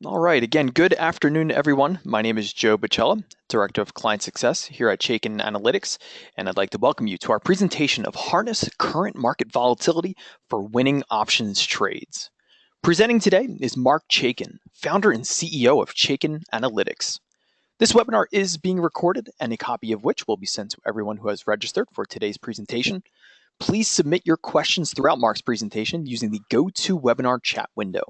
All right, again, good afternoon, everyone. My name is Joe Bacella, Director of Client Success here at Chaikin Analytics, and I'd like to welcome you to our presentation of Harness Current Market Volatility for Winning Options Trades. Presenting today is Marc Chaikin, founder and CEO of Chaikin Analytics. This webinar is being recorded, and a copy of which will be sent to everyone who has registered for today's presentation. Please submit your questions throughout Marc's presentation using the GoToWebinar chat window.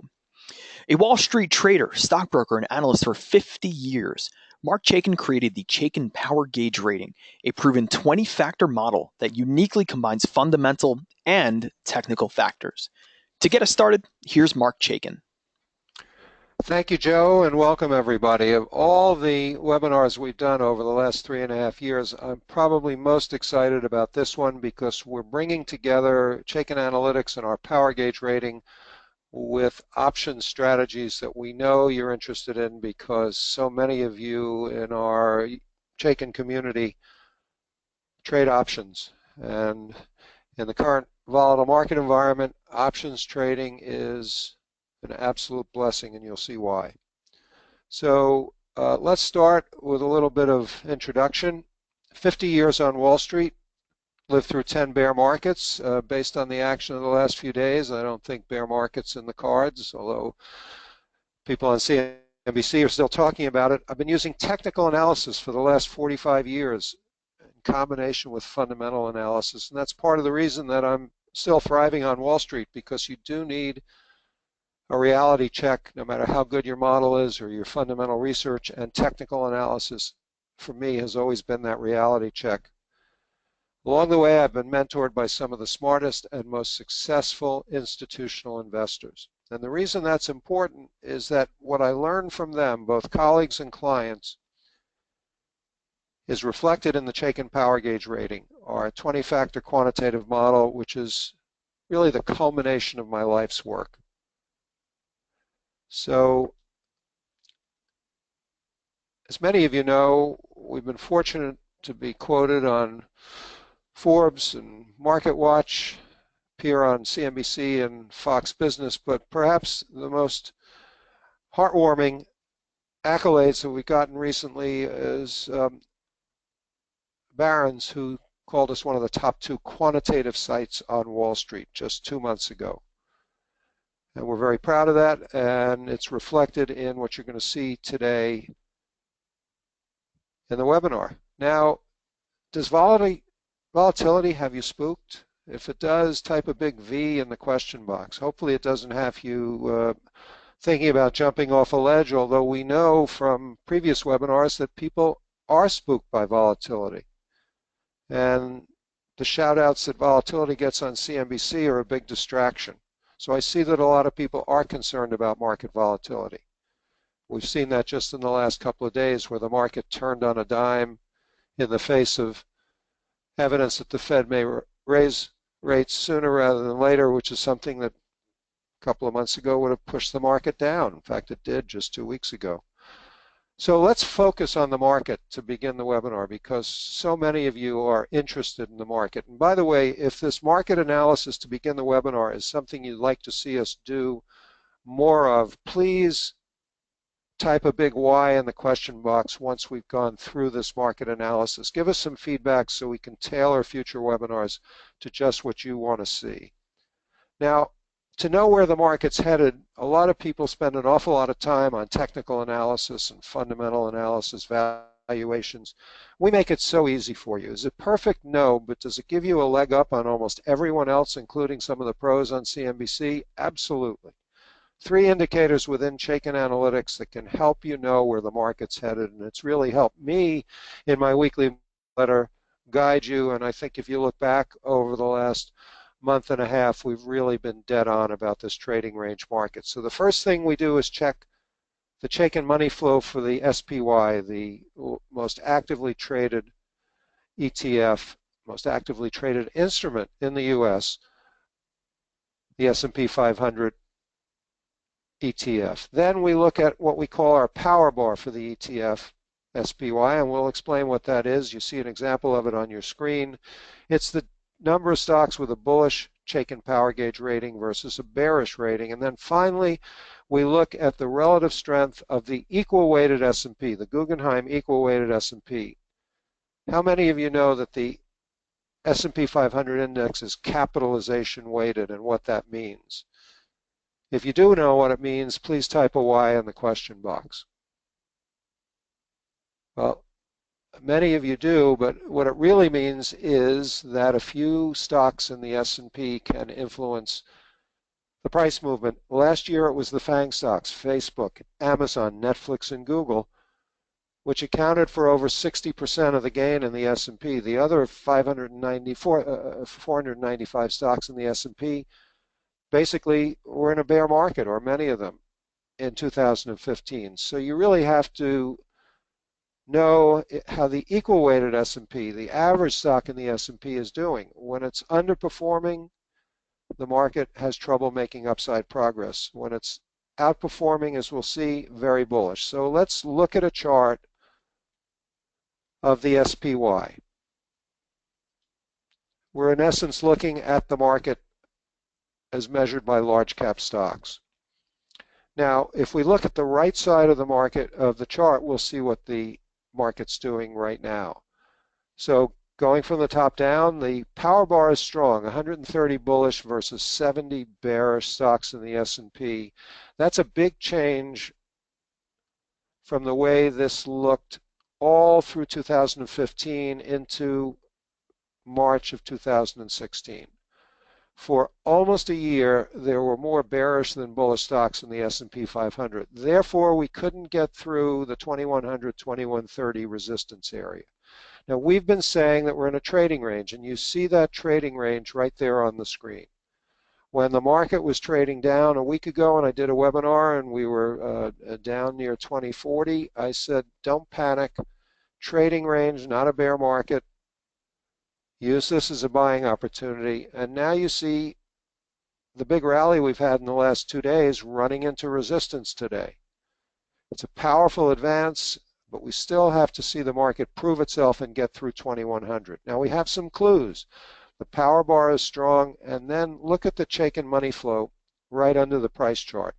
A Wall Street trader, stockbroker, and analyst for 50 years, Marc Chaikin created the Chaikin Power Gauge Rating, a proven 20-factor model that uniquely combines fundamental and technical factors. To get us started, here's Marc Chaikin. Thank you, Joe, and welcome everybody. Of all the webinars we've done over the last 3.5 years, I'm probably most excited about this one because we're bringing together Chaikin Analytics and our Power Gauge Rating with option strategies that we know you're interested in because so many of you in our Chaikin community trade options. And in the current volatile market environment, options trading is an absolute blessing, and you'll see why. So let's start with a little bit of introduction. 50 years on Wall Street, lived through 10 bear markets. Based on the action of the last few days, I don't think bear markets in the cards, although people on CNBC are still talking about it. I've been using technical analysis for the last 45 years in combination with fundamental analysis, and that's part of the reason that I'm still thriving on Wall Street, because you do need a reality check no matter how good your model is or your fundamental research, and technical analysis for me has always been that reality check. Along the way, I've been mentored by some of the smartest and most successful institutional investors. And the reason that's important is that what I learned from them, both colleagues and clients, is reflected in the Chaikin Power Gauge Rating, our 20-factor quantitative model, which is really the culmination of my life's work. So, as many of you know, we've been fortunate to be quoted on Forbes and MarketWatch, appear on CNBC and Fox Business, but perhaps the most heartwarming accolades that we've gotten recently is Barron's, who called us one of the top 2 quantitative sites on Wall Street just 2 months ago. And we're very proud of that, and it's reflected in what you're going to see today in the webinar. Now, does Volatility have you spooked? If it does, type a big V in the question box. Hopefully it doesn't have you thinking about jumping off a ledge, although we know from previous webinars that people are spooked by volatility. And the shout outs that volatility gets on CNBC are a big distraction. So I see that a lot of people are concerned about market volatility. We've seen that just in the last couple of days where the market turned on a dime in the face of evidence that the Fed may raise rates sooner rather than later, which is something that a couple of months ago would have pushed the market down. In fact, it did just 2 weeks ago. So let's focus on the market to begin the webinar, because so many of you are interested in the market. And by the way, if this market analysis to begin the webinar is something you'd like to see us do more of, please type a big Y in the question box once we've gone through this market analysis. Give us some feedback so we can tailor future webinars to just what you want to see. Now, to know where the market's headed, a lot of people spend an awful lot of time on technical analysis and fundamental analysis, valuations. We make it so easy for you. Is it perfect? No, but does it give you a leg up on almost everyone else, including some of the pros on CNBC? Absolutely. 3 indicators within Chaikin Analytics that can help you know where the market's headed, and it's really helped me in my weekly letter guide you. And I think if you look back over the last month and a half, we've really been dead on about this trading range market. So the first thing we do is check the Chaikin Money Flow for the SPY, the most actively traded ETF, most actively traded instrument in the US, the S&P 500 ETF. Then we look at what we call our power bar for the ETF SPY, and we'll explain what that is. You see an example of it on your screen. It's the number of stocks with a bullish Chaikin Power Gauge rating versus a bearish rating. And then finally, we look at the relative strength of the equal-weighted S&P, the Guggenheim equal-weighted S&P. How many of you know that the S&P 500 index is capitalization weighted and what that means? If you do know what it means, please type a Y in the question box. Well, many of you do, but what it really means is that a few stocks in the S&P can influence the price movement. Last year it was the FANG stocks, Facebook, Amazon, Netflix, and Google, which accounted for over 60% of the gain in the S&P. The other 495 stocks in the S&P basically were in a bear market, or many of them, in 2015. So you really have to know how the equal-weighted S&P, the average stock in the S&P, is doing. When it's underperforming, the market has trouble making upside progress. When it's outperforming, as we'll see, very bullish. So let's look at a chart of the SPY. We're in essence looking at the market as measured by large cap stocks. Now, if we look at the right side of the market of the chart, we'll see what the market's doing right now. So going from the top down, the power bar is strong, 130 bullish versus 70 bearish stocks in the S&P. That's a big change from the way this looked all through 2015 into March of 2016. For almost a year, there were more bearish than bullish stocks in the S&P 500. Therefore, we couldn't get through the 2100, 2130 resistance area. Now, we've been saying that we're in a trading range, and you see that trading range right there on the screen. When the market was trading down a week ago, and I did a webinar, and we were down near 2040, I said, don't panic. Trading range, not a bear market. Use this as a buying opportunity. And now you see the big rally we've had in the last 2 days running into resistance today. It's a powerful advance, but we still have to see the market prove itself and get through 2100. Now we have some clues. The power bar is strong, and then look at the Chaikin Money Flow right under the price chart.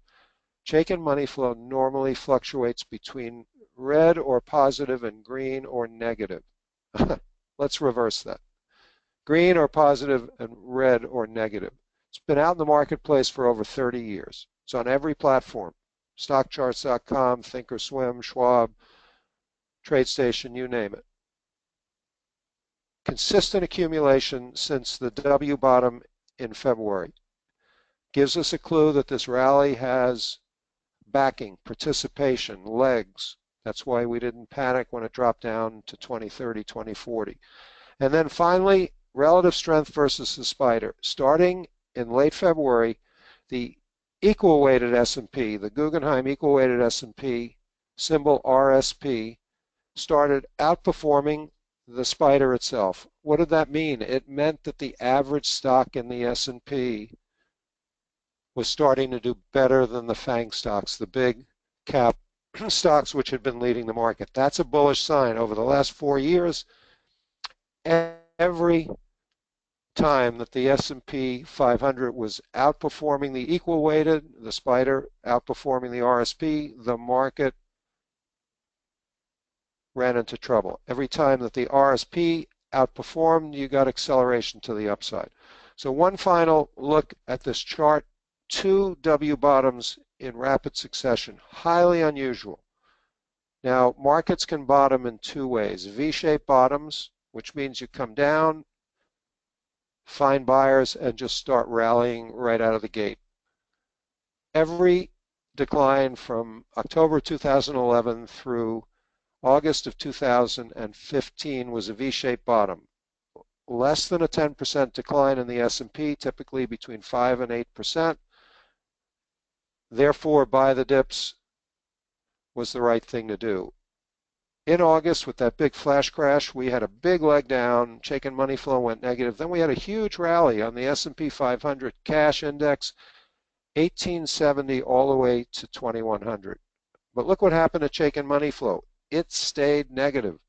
Chaikin Money Flow normally fluctuates between red or positive and green or negative. Let's reverse that. Green or positive and red or negative. It's been out in the marketplace for over 30 years. It's on every platform. Stockcharts.com, Thinkorswim, Schwab, TradeStation, you name it. Consistent accumulation since the W bottom in February. Gives us a clue that this rally has backing, participation, legs. That's why we didn't panic when it dropped down to 2030, 2040. And then finally, relative strength versus the spider. Starting in late February, the equal-weighted S&P, the Guggenheim equal-weighted S&P, symbol RSP, started outperforming the spider itself. What did that mean? It meant that the average stock in the S&P was starting to do better than the FANG stocks, the big cap stocks which had been leading the market. That's a bullish sign. Over the last 4 years, every time that the S&P 500 was outperforming the equal weighted, the spider outperforming the RSP, the market ran into trouble. Every time that the RSP outperformed, you got acceleration to the upside. So one final look at this chart. 2 W bottoms in rapid succession. Highly unusual. Now, markets can bottom in 2 ways. V-shaped bottoms, which means you come down, find buyers, and just start rallying right out of the gate. Every decline from October 2011 through August of 2015 was a V-shaped bottom. Less than a 10% decline in the S&P, typically between 5 and 8%. Therefore, buy the dips was the right thing to do. In August, with that big flash crash, we had a big leg down. Chaikin Money Flow went negative. Then we had a huge rally on the S&P 500 cash index, 1870 all the way to 2100. But look what happened to Chaikin Money Flow. It stayed negative.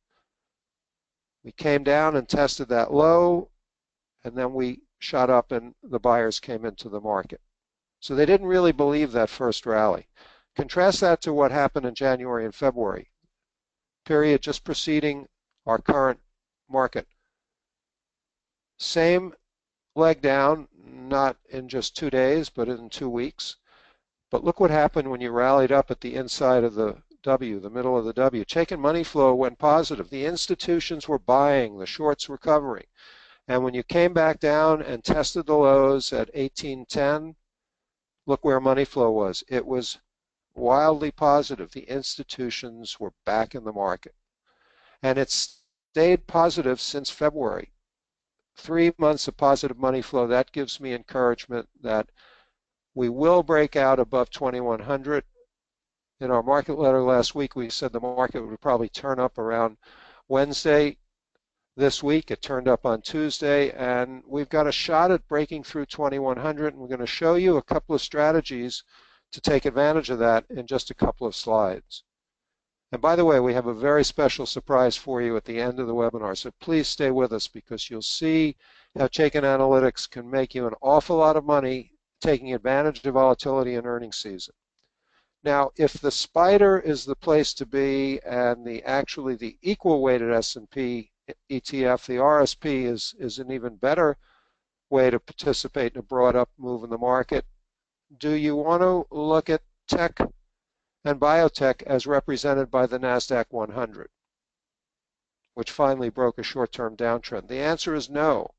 We came down and tested that low, and then we shot up and the buyers came into the market. So they didn't really believe that first rally. Contrast that to what happened in January and February, period just preceding our current market. Same leg down, not in just 2 days, but in 2 weeks. But look what happened when you rallied up at the inside of the W, the middle of the W. Chaikin Money Flow went positive. The institutions were buying, the shorts were covering. And when you came back down and tested the lows at 1810, look where money flow was. It was wildly positive. The institutions were back in the market. And it's stayed positive since February. 3 months of positive money flow. That gives me encouragement that we will break out above 2100. In our market letter last week, we said the market would probably turn up around Wednesday. This week, it turned up on Tuesday, and we've got a shot at breaking through 2100, and we're going to show you a couple of strategies to take advantage of that in just a couple of slides. And by the way, we have a very special surprise for you at the end of the webinar, so please stay with us because you'll see how Chaikin Analytics can make you an awful lot of money taking advantage of volatility in earnings season. Now, if the spider is the place to be and actually the equal weighted S&P ETF, the RSP is an even better way to participate in a broad up move in the market. Do you want to look at tech and biotech as represented by the Nasdaq 100, which finally broke a short-term downtrend? The answer is no.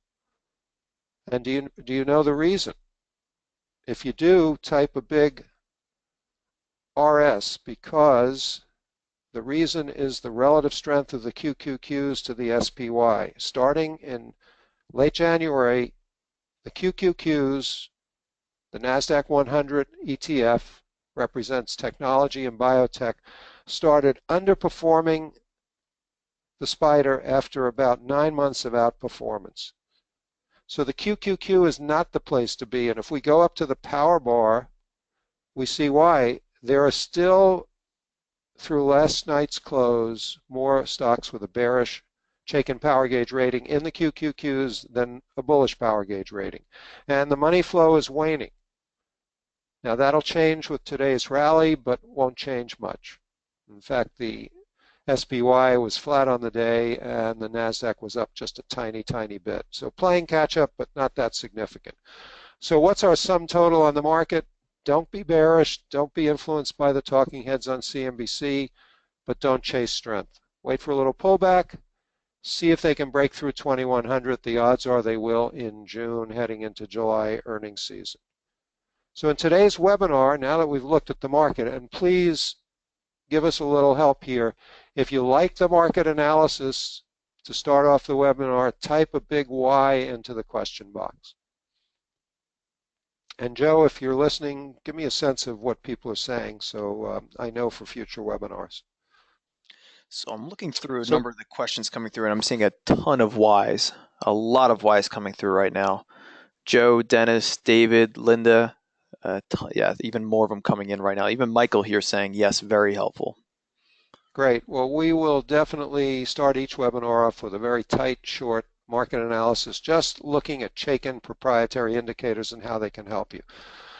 And do you know the reason? If you do, type a big RS, because the reason is the relative strength of the QQQs to the SPY. Starting in late January, the QQQs, the Nasdaq 100 ETF, represents technology and biotech, started underperforming the spider after about 9 months of outperformance. So the QQQ is not the place to be, and if we go up to the power bar, we see why. There are still, through last night's close, more stocks with a bearish Chaikin power gauge rating in the QQQs than a bullish power gauge rating. And the money flow is waning. Now that'll change with today's rally, but won't change much. In fact, the SPY was flat on the day and the Nasdaq was up just a tiny, tiny bit. So playing catch up, but not that significant. So what's our sum total on the market? Don't be bearish, don't be influenced by the talking heads on CNBC, but don't chase strength. Wait for a little pullback, see if they can break through 2100. The odds are they will in June, heading into July earnings season. So in today's webinar, now that we've looked at the market, and please give us a little help here. If you like the market analysis to start off the webinar, type a big Y into the question box. And Joe, if you're listening, give me a sense of what people are saying so I know for future webinars. So I'm looking through a number of the questions coming through, and I'm seeing a ton of Ys, a lot of Ys coming through right now. Joe, Dennis, David, Linda, yeah, even more of them coming in right now. Even Michael here saying, yes, very helpful. Great. Well, we will definitely start each webinar off with a very tight, short market analysis, just looking at Chaikin proprietary indicators and how they can help you.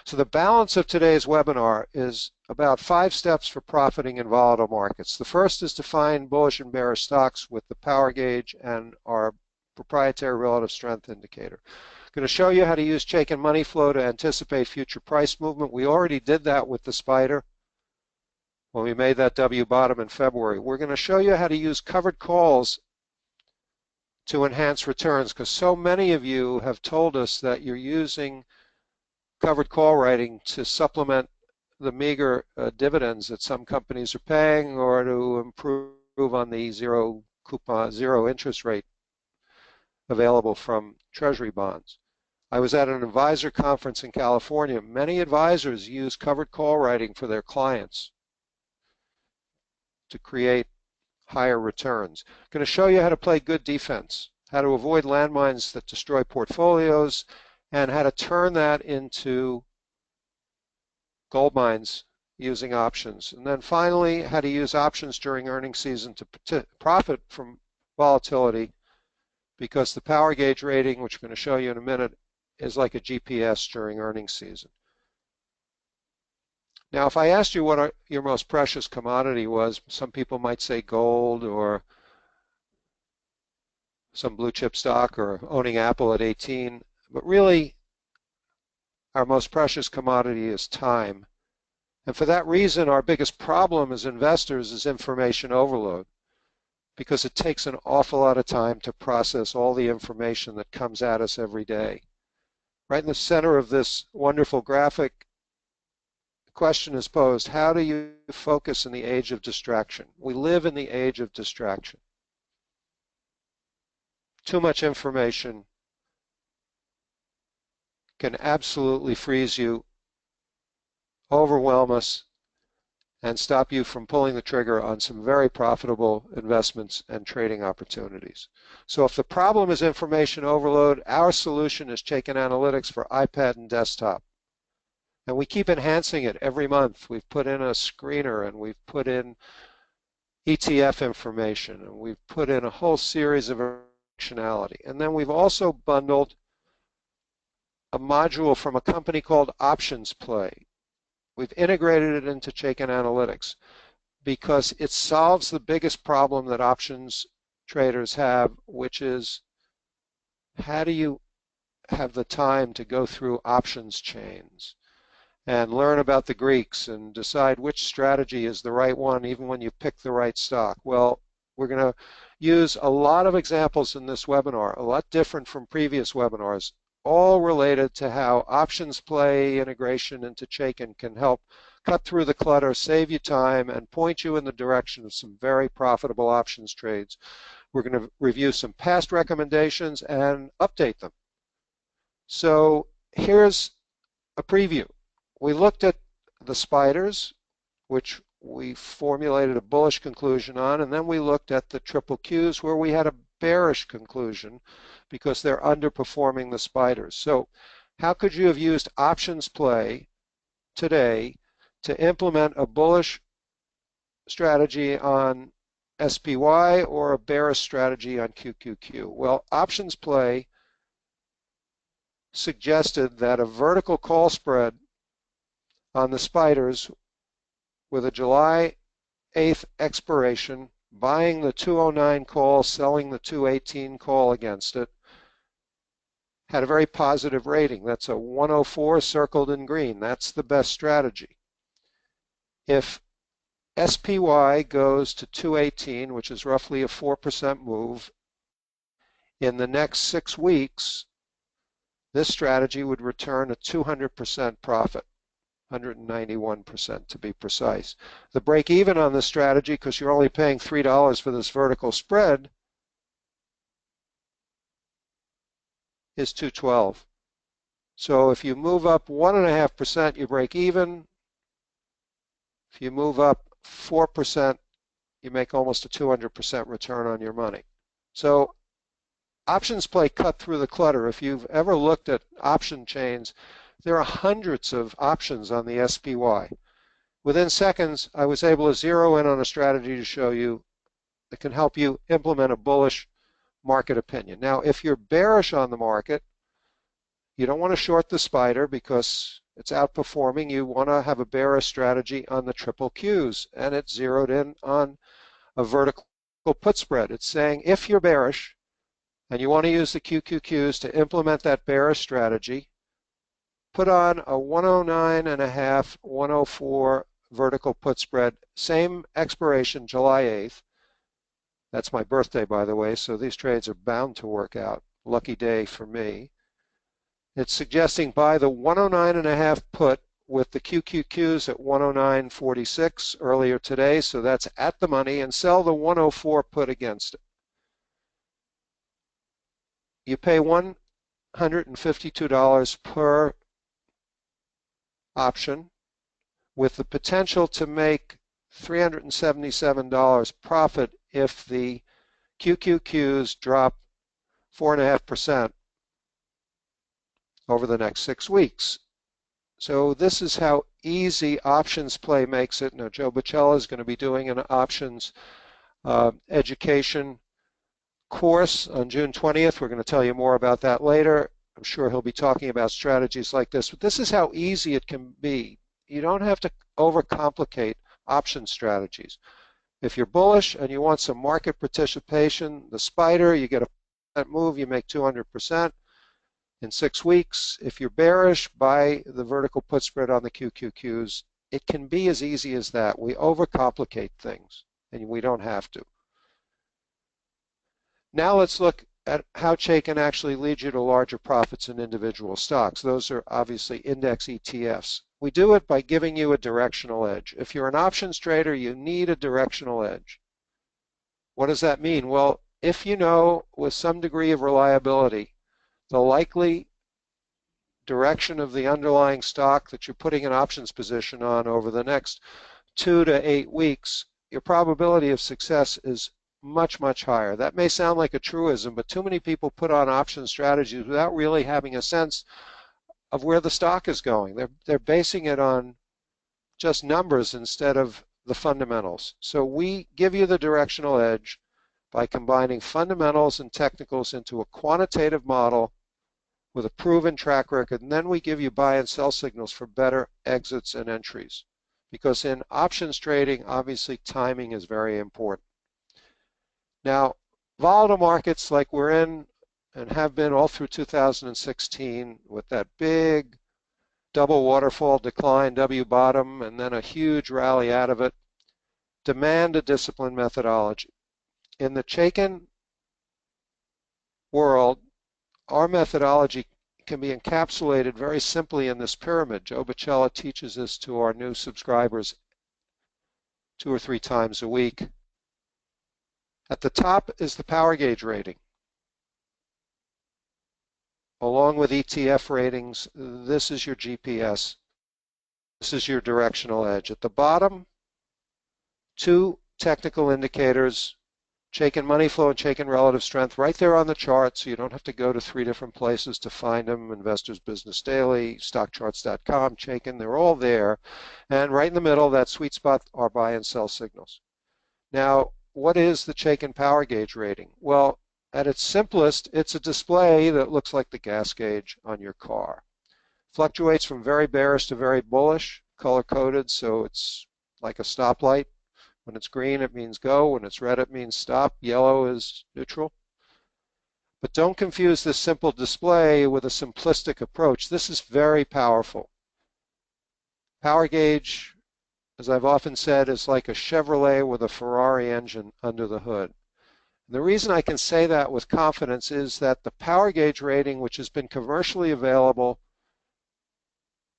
So the balance of today's webinar is about 5 steps for profiting in volatile markets. The first is to find bullish and bearish stocks with the power gauge and our proprietary relative strength indicator. I'm going to show you how to use Chaikin Money Flow to anticipate future price movement. We already did that with the spider when we made that W bottom in February. We're going to show you how to use covered calls to enhance returns, because so many of you have told us that you're using covered call writing to supplement the meager dividends that some companies are paying, or to improve on the zero coupon, zero interest rate available from Treasury bonds. I was at an advisor conference in California. Many advisors use covered call writing for their clients to create higher returns. I'm going to show you how to play good defense, how to avoid landmines that destroy portfolios, and how to turn that into gold mines using options. And then finally, how to use options during earnings season to profit from volatility, because the power gauge rating, which I'm going to show you in a minute, is like a GPS during earnings season. Now, if I asked you what your most precious commodity was, some people might say gold or some blue chip stock or owning Apple at 18, but really our most precious commodity is time. And for that reason, our biggest problem as investors is information overload, because it takes an awful lot of time to process all the information that comes at us every day. Right in the center of this wonderful graphic, the question is posed, how do you focus in the age of distraction? We live in the age of distraction. Too much information can absolutely freeze you, overwhelm us, and stop you from pulling the trigger on some very profitable investments and trading opportunities. So if the problem is information overload, our solution is Chaikin Analytics for iPad and desktop. And we keep enhancing it every month. We've put in a screener, and we've put in ETF information, and we've put in a whole series of functionality. And then we've also bundled a module from a company called OptionsPlay. We've integrated it into Chaikin Analytics because it solves the biggest problem that options traders have, which is how do you have the time to go through options chains and learn about the Greeks and decide which strategy is the right one even when you pick the right stock? Well, we're going to use a lot of examples in this webinar, a lot different from previous webinars, all related to how OptionsPlay integration into Chaikin can help cut through the clutter, save you time, and point you in the direction of some very profitable options trades. We're going to review some past recommendations and update them. So here's a preview. We looked at the spiders, which we formulated a bullish conclusion on, and then we looked at the triple Qs where we had a bearish conclusion because they're underperforming the spiders. So how could you have used OptionsPlay today to implement a bullish strategy on SPY or a bearish strategy on QQQ? Well, OptionsPlay suggested that a vertical call spread on the spiders with a July 8th expiration, buying the 209 call, selling the 218 call against it, had a very positive rating. That's a 104 circled in green. That's the best strategy. If SPY goes to 218, which is roughly a 4% move, in the next 6 weeks, this strategy would return a 200% profit. 191% to be precise. The break even on this strategy, because you're only paying $3 for this vertical spread, is 212. So if you move up 1.5%, you break even. If you move up 4%, you make almost a 200% return on your money. So OptionsPlay cut through the clutter. If you've ever looked at option chains, there are hundreds of options on the SPY. Within seconds, I was able to zero in on a strategy to show you that can help you implement a bullish market opinion. Now, if you're bearish on the market, you don't want to short the spider because it's outperforming. You want to have a bearish strategy on the triple Qs, and it's zeroed in on a vertical put spread. It's saying if you're bearish and you want to use the QQQs to implement that bearish strategy, put on a 109.5, 104 vertical put spread, same expiration, July 8th. That's my birthday, by the way, so these trades are bound to work out. Lucky day for me. It's suggesting buy the 109.5 put with the QQQs at 109.46 earlier today, so that's at the money, and sell the 104 put against it. You pay $152 per option with the potential to make $377 profit if the QQQs drop 4.5% over the next 6 weeks. So this is how easy OptionsPlay makes it. Now, Joe Bicella is going to be doing an options education course on June 20th. We're going to tell you more about that later. I'm sure he'll be talking about strategies like this, but this is how easy it can be. You don't have to overcomplicate option strategies. If you're bullish and you want some market participation, the spider, you get a move, you make 200% in 6 weeks. If you're bearish, buy the vertical put spread on the QQQs. It can be as easy as that. We overcomplicate things, and we don't have to. Now let's look at how Chaikin actually leads you to larger profits in individual stocks. Those are obviously index ETFs. We do it by giving you a directional edge. If you're an options trader, you need a directional edge. What does that mean? Well, if you know with some degree of reliability the likely direction of the underlying stock that you're putting an options position on over the next 2 to 8 weeks, your probability of success is much, much higher. That may sound like a truism, but too many people put on option strategies without really having a sense of where the stock is going. They're basing it on just numbers instead of the fundamentals. So we give you the directional edge by combining fundamentals and technicals into a quantitative model with a proven track record, and then we give you buy and sell signals for better exits and entries. Because in options trading, obviously timing is very important. Now, volatile markets like we're in and have been all through 2016 with that big double waterfall decline, W bottom, and then a huge rally out of it, demand a disciplined methodology. In the Chaikin world, our methodology can be encapsulated very simply in this pyramid. Joe Bochella teaches this to our new subscribers 2 or 3 times a week. At the top is the power gauge rating. Along with ETF ratings, this is your GPS. This is your directional edge. At the bottom, 2 technical indicators, Chaikin Money Flow and Chaikin Relative Strength, right there on the chart, so you don't have to go to 3 different places to find them. Investors Business Daily, stockcharts.com, Chaikin, they're all there. And right in the middle, that sweet spot are buy and sell signals. Now, what is the Chaikin Power Gauge rating? Well, at its simplest, it's a display that looks like the gas gauge on your car. Fluctuates from very bearish to very bullish, color-coded, so it's like a stoplight. When it's green, it means go. When it's red, it means stop. Yellow is neutral. But don't confuse this simple display with a simplistic approach. This is very powerful. Power gauge, as I've often said, is like a Chevrolet with a Ferrari engine under the hood. And the reason I can say that with confidence is that the power gauge rating, which has been commercially available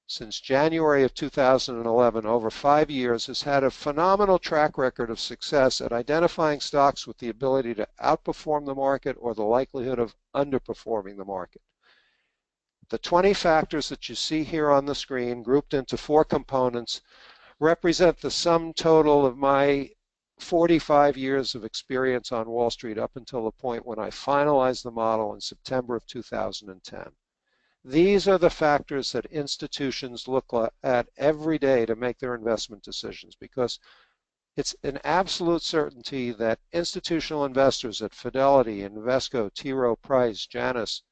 since January of 2011, over 5 years, has had a phenomenal track record of success at identifying stocks with the ability to outperform the market or the likelihood of underperforming the market. The 20 factors that you see here on the screen, grouped into 4 components, represent the sum total of my 45 years of experience on Wall Street up until the point when I finalized the model in September of 2010. These are the factors that institutions look at every day to make their investment decisions, because it's an absolute certainty that institutional investors at Fidelity, Invesco, T. Rowe Price, Janus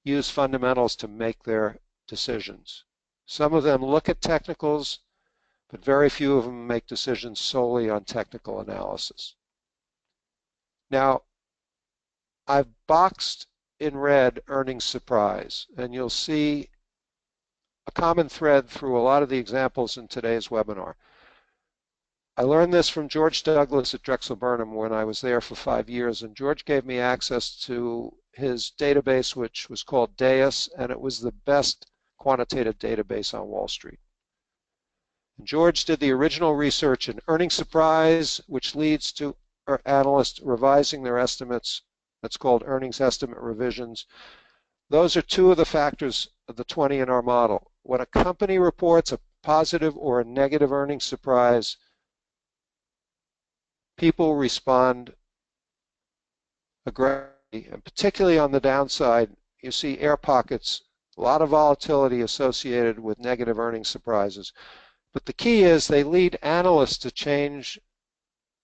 use fundamentals to make their decisions. Some of them look at technicals, but very few of them make decisions solely on technical analysis. Now, I've boxed in red earnings surprise, and you'll see a common thread through a lot of the examples in today's webinar. I learned this from George Douglas at Drexel Burnham when I was there for 5 years, and George gave me access to his database, which was called DAIS, and it was the best quantitative database on Wall Street. And George did the original research in earnings surprise, which leads to analysts revising their estimates. That's called earnings estimate revisions. Those are 2 of the factors of the 20 in our model. When a company reports a positive or a negative earnings surprise, people respond aggressively, and particularly on the downside, you see air pockets, a lot of volatility associated with negative earnings surprises. But the key is they lead analysts to change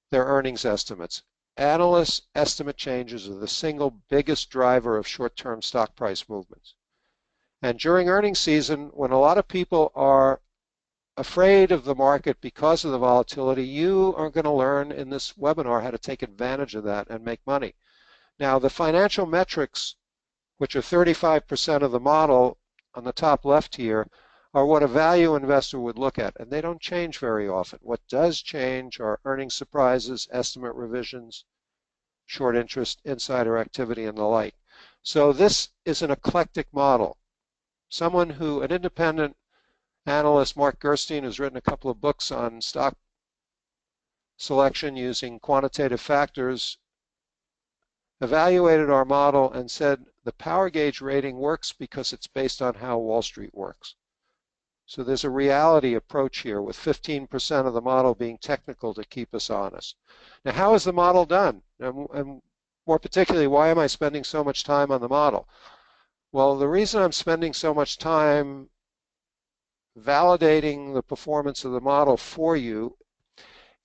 their earnings estimates. analysts' estimate changes are the single biggest driver of short-term stock price movements. And during earnings season, when a lot of people are afraid of the market because of the volatility, you are going to learn in this webinar how to take advantage of that and make money. Now, the financial metrics, which are 35% of the model on the top left here, are what a value investor would look at, and they don't change very often. What does change are earnings surprises, estimate revisions, short interest, insider activity, and the like. So this is an eclectic model. An independent analyst, Marc Chaikin, has written a couple of books on stock selection using quantitative factors, evaluated our model and said the power gauge rating works because it's based on how Wall Street works. So there's a reality approach here with 15% of the model being technical to keep us honest. Now, how is the model done? And more particularly, why am I spending so much time on the model? Well, the reason I'm spending so much time validating the performance of the model for you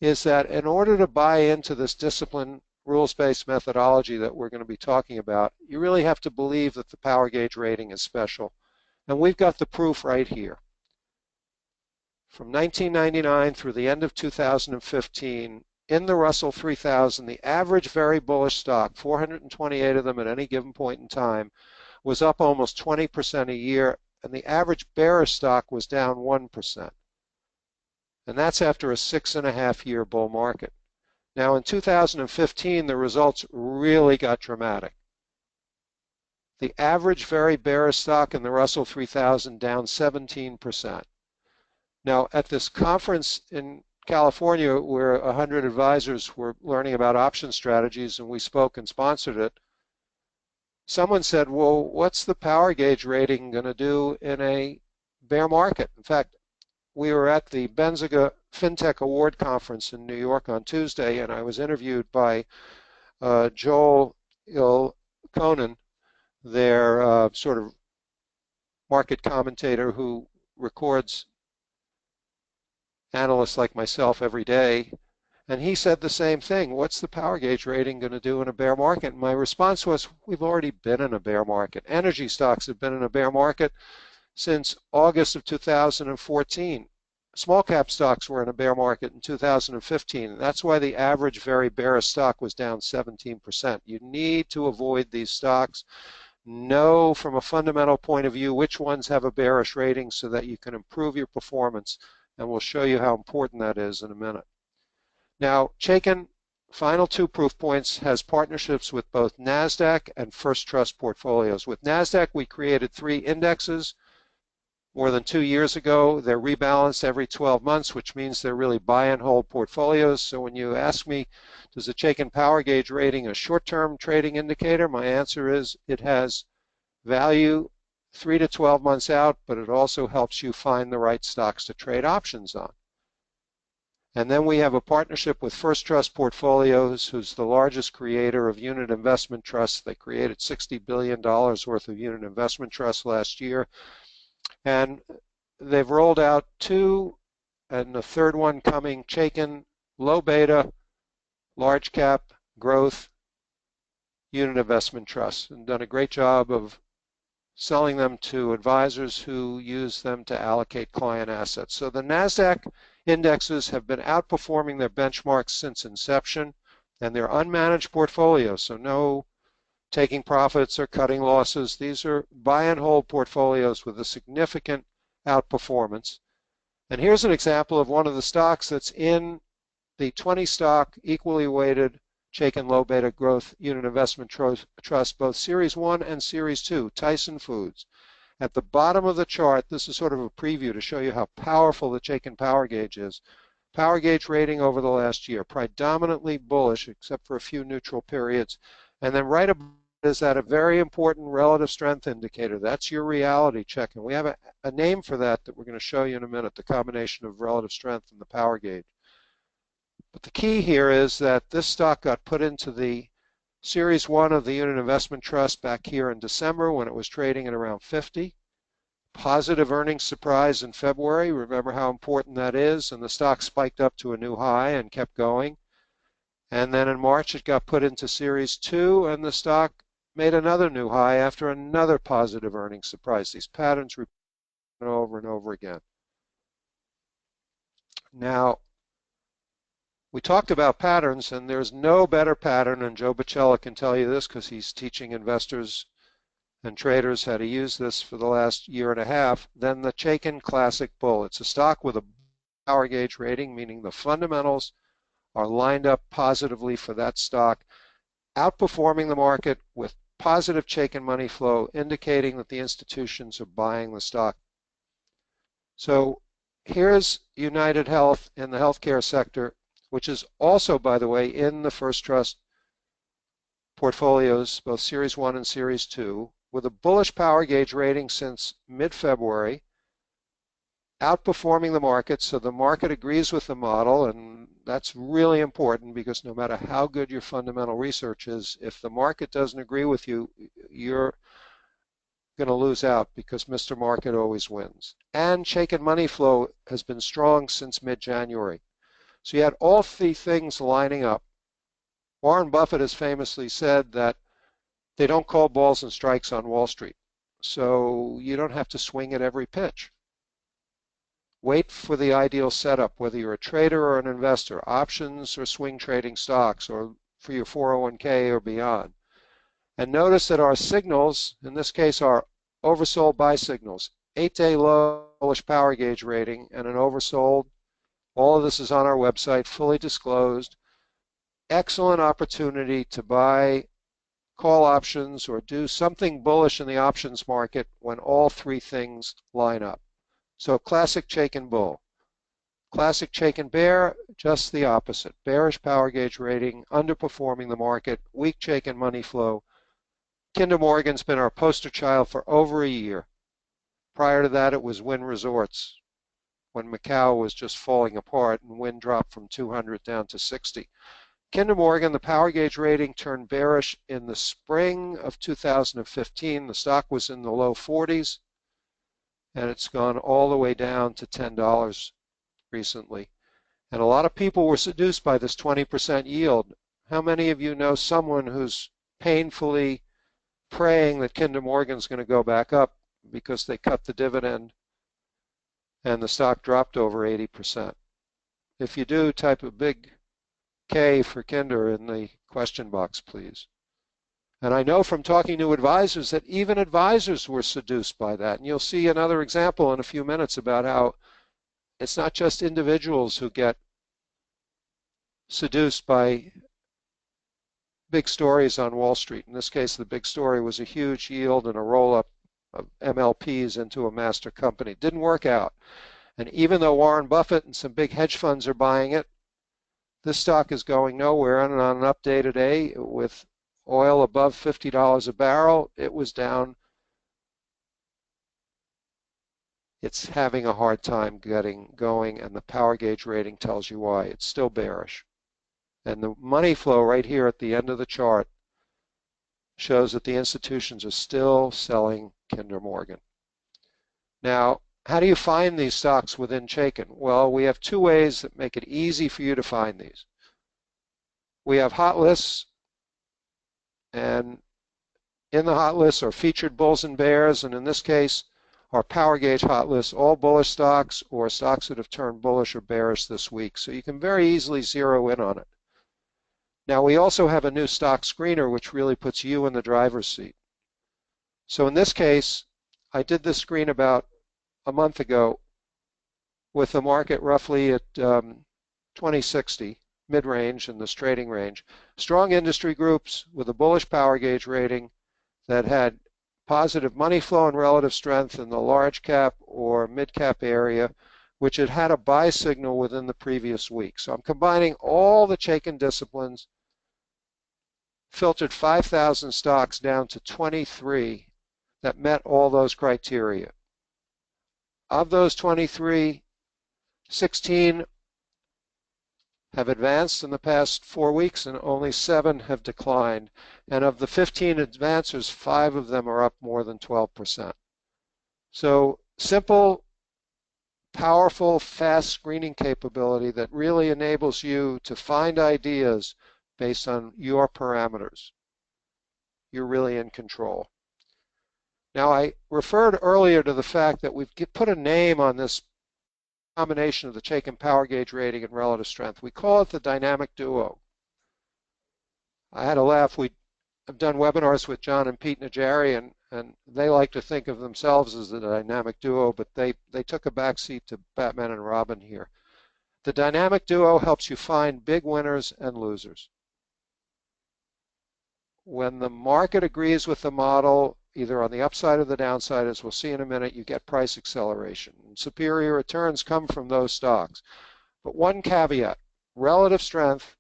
is that in order to buy into this discipline, rules-based methodology that we're going to be talking about, you really have to believe that the power gauge rating is special. And we've got the proof right here. From 1999 through the end of 2015, in the Russell 3000, the average very bullish stock, 428 of them at any given point in time, was up almost 20% a year, and the average bearish stock was down 1%. And that's after a 6.5-year bull market. Now in 2015, the results really got dramatic. The average very bearish stock in the Russell 3000 down 17%. Now at this conference in California where 100 advisors were learning about option strategies and we spoke and sponsored it, someone said, well, what's the power gauge rating going to do in a bear market? In fact, we were at the Benziga FinTech Award Conference in New York on Tuesday, and I was interviewed by Joel Conan, their sort of market commentator who records analysts like myself every day. And he said the same thing. What's the power gauge rating going to do in a bear market? And my response was, we've already been in a bear market. Energy stocks have been in a bear market since August of 2014. Small cap stocks were in a bear market in 2015. That's why the average very bearish stock was down 17%. You need to avoid these stocks. Know from a fundamental point of view which ones have a bearish rating so that you can improve your performance. And we'll show you how important that is in a minute. Now, Chaikin, final two proof points, has partnerships with both Nasdaq and First Trust portfolios. With Nasdaq, we created 3 indexes more than 2 years ago. They're rebalanced every 12 months, which means they're really buy and hold portfolios. So when you ask me, does the Chaikin Power Gauge rating a short-term trading indicator? My answer is it has value 3 to 12 months out, but it also helps you find the right stocks to trade options on. And then we have a partnership with First Trust Portfolios, who's the largest creator of unit investment trusts. They created $60 billion worth of unit investment trusts last year. And they've rolled out 2, and the third one coming, Chaikin Low Beta, Large Cap Growth Unit Investment Trusts, and done a great job of selling them to advisors who use them to allocate client assets. So the NASDAQ indexes have been outperforming their benchmarks since inception, and they're unmanaged portfolios, so no taking profits or cutting losses. These are buy and hold portfolios with a significant outperformance. And here's an example of one of the stocks that's in the 20 stock equally weighted Chaikin Low Beta Growth Unit Investment Trust, both Series 1 and Series 2, Tyson Foods. At the bottom of the chart, this is sort of a preview to show you how powerful the Chaikin Power Gauge is. Power Gauge rating over the last year, predominantly bullish except for a few neutral periods. And then right above is that a very important relative strength indicator. That's your reality check. And we have a name for that we're going to show you in a minute, the combination of relative strength and the power gauge. But the key here is that this stock got put into the Series 1 of the Unit Investment Trust back here in December when it was trading at around 50. Positive earnings surprise in February. Remember how important that is. And the stock spiked up to a new high and kept going. And then in March, it got put into Series 2, and the stock made another new high after another positive earnings surprise. These patterns repeat over and over again. Now, we talked about patterns, and there's no better pattern, and Joe Bicella can tell you this because he's teaching investors and traders how to use this for the last year and a half, than the Chaikin Classic Bull. It's a stock with a power gauge rating, meaning the fundamentals are lined up positively for that stock, outperforming the market with positive Chaikin money flow, indicating that the institutions are buying the stock. So here's United Health in the healthcare sector, which is also, by the way, in the First Trust portfolios, both Series 1 and Series 2, with a bullish power gauge rating since mid-February, outperforming the market, so the market agrees with the model, and that's really important because no matter how good your fundamental research is, if the market doesn't agree with you, you're going to lose out because Mr. Market always wins. And Chaikin Money Flow has been strong since mid-January. So you had all three things lining up. Warren Buffett has famously said that they don't call balls and strikes on Wall Street, so you don't have to swing at every pitch. Wait for the ideal setup, whether you're a trader or an investor, options or swing trading stocks, or for your 401k or beyond. And notice that our signals, in this case, are oversold buy signals, 8-day low, bullish power gauge rating, and an oversold. All of this is on our website, fully disclosed. Excellent opportunity to buy call options or do something bullish in the options market when all three things line up. So classic Chaikin bull. Classic Chaikin bear, just the opposite. Bearish power gauge rating, underperforming the market, weak Chaikin money flow. Kinder Morgan's been our poster child for over a year. Prior to that, it was Wynn Resorts, when Macau was just falling apart and Wynn dropped from 200 down to 60. Kinder Morgan, the power gauge rating turned bearish in the spring of 2015. The stock was in the low 40s, and it's gone all the way down to $10 recently. And a lot of people were seduced by this 20% yield. How many of you know someone who's painfully praying that Kinder Morgan's going to go back up because they cut the dividend and the stock dropped over 80%? If you do, type a big K for Kinder in the question box, please. And I know from talking to advisors that even advisors were seduced by that. And you'll see another example in a few minutes about how it's not just individuals who get seduced by big stories on Wall Street. In this case, the big story was a huge yield and a roll-up of MLPs into a master company. It didn't work out. And even though Warren Buffett and some big hedge funds are buying it, this stock is going nowhere. And on an update today, with oil above $50 a barrel, it was down. It's having a hard time getting going, and the power gauge rating tells you why. It's still bearish. And the money flow right here at the end of the chart shows that the institutions are still selling Kinder Morgan. Now, how do you find these stocks within Chaikin? Well, we have two ways that make it easy for you to find these. We have hot lists, and in the hot lists are featured bulls and bears, and in this case, our power gauge hot lists, all bullish stocks or stocks that have turned bullish or bearish this week. So you can very easily zero in on it. Now, we also have a new stock screener, which really puts you in the driver's seat. So in this case, I did this screen about a month ago with the market roughly at 2060, mid-range in this trading range. Strong industry groups with a bullish power gauge rating that had positive money flow and relative strength in the large cap or mid cap area, which had had a buy signal within the previous week. So I'm combining all the Chaikin disciplines, filtered 5,000 stocks down to 23 that met all those criteria. Of those 23, 16 have advanced in the past 4 weeks and only 7 have declined. And of the 15 advancers, 5 of them are up more than 12%. So simple, powerful, fast screening capability that really enables you to find ideas, based on your parameters. You're really in control. Now, I referred earlier to the fact that we've put a name on this combination of the Chaikin power gauge rating and relative strength. We call it the dynamic duo. I had a laugh. I've done webinars with John and Pete Najari, and they like to think of themselves as the dynamic duo, but they took a backseat to Batman and Robin here. The dynamic duo helps you find big winners and losers. When the market agrees with the model, either on the upside or the downside, as we'll see in a minute, you get price acceleration. And superior returns come from those stocks. But one caveat, relative strength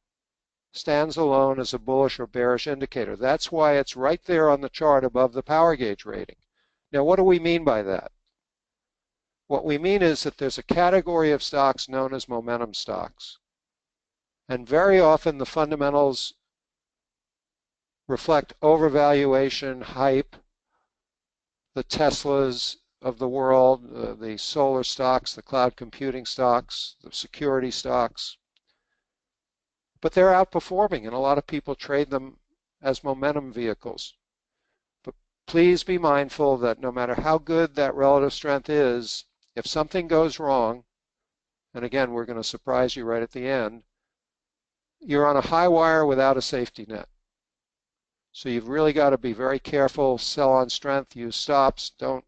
stands alone as a bullish or bearish indicator. That's why it's right there on the chart above the power gauge rating. Now, what do we mean by that? What we mean is that there's a category of stocks known as momentum stocks. And very often the fundamentals reflect overvaluation, hype, the Teslas of the world, the solar stocks, the cloud computing stocks, the security stocks. But they're outperforming, and a lot of people trade them as momentum vehicles. But please be mindful that no matter how good that relative strength is, if something goes wrong, and again, we're going to surprise you right at the end, you're on a high wire without a safety net. So you've really got to be very careful, sell on strength, use stops, don't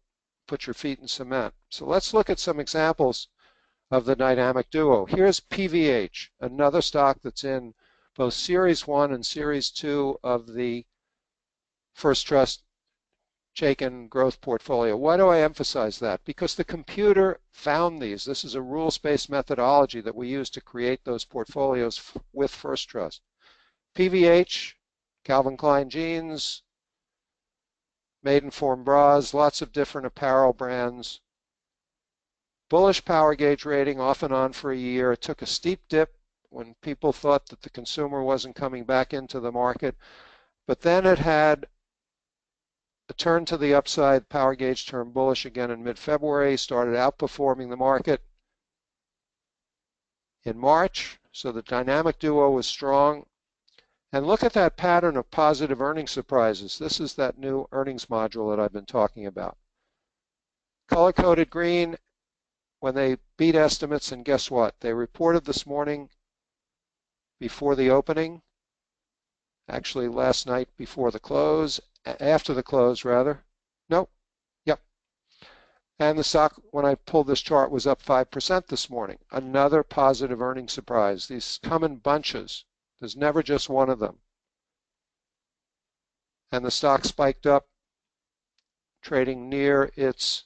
put your feet in cement. So let's look at some examples of the dynamic duo. Here's PVH, another stock that's in both Series 1 and Series 2 of the First Trust Chaikin growth portfolio. Why do I emphasize that? Because the computer found these. This is a rules-based methodology that we use to create those portfolios with First Trust. PVH, Calvin Klein jeans, Maidenform bras, lots of different apparel brands. Bullish power gauge rating off and on for a year. It took a steep dip when people thought that the consumer wasn't coming back into the market. But then it had a turn to the upside. Power gauge turned bullish again in mid-February, started outperforming the market in March. So the dynamic duo was strong. And look at that pattern of positive earnings surprises. This is that new earnings module that I've been talking about. Color-coded green when they beat estimates, and guess what? They reported this morning before the opening, actually last night before the close, after the close rather. Nope, yep. And the stock, when I pulled this chart, was up 5% this morning. Another positive earnings surprise. These come in bunches. There's never just one of them. And the stock spiked up, trading near its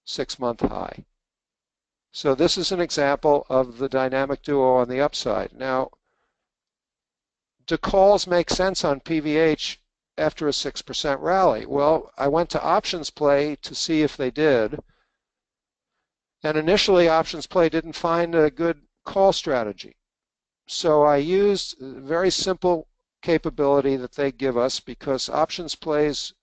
6-month high. So this is an example of the dynamic duo on the upside. Now, do calls make sense on PVH after a 6% rally? Well, I went to OptionsPlay to see if they did. And initially, OptionsPlay didn't find a good call strategy. So I used a very simple capability that they give us because OptionsPlay's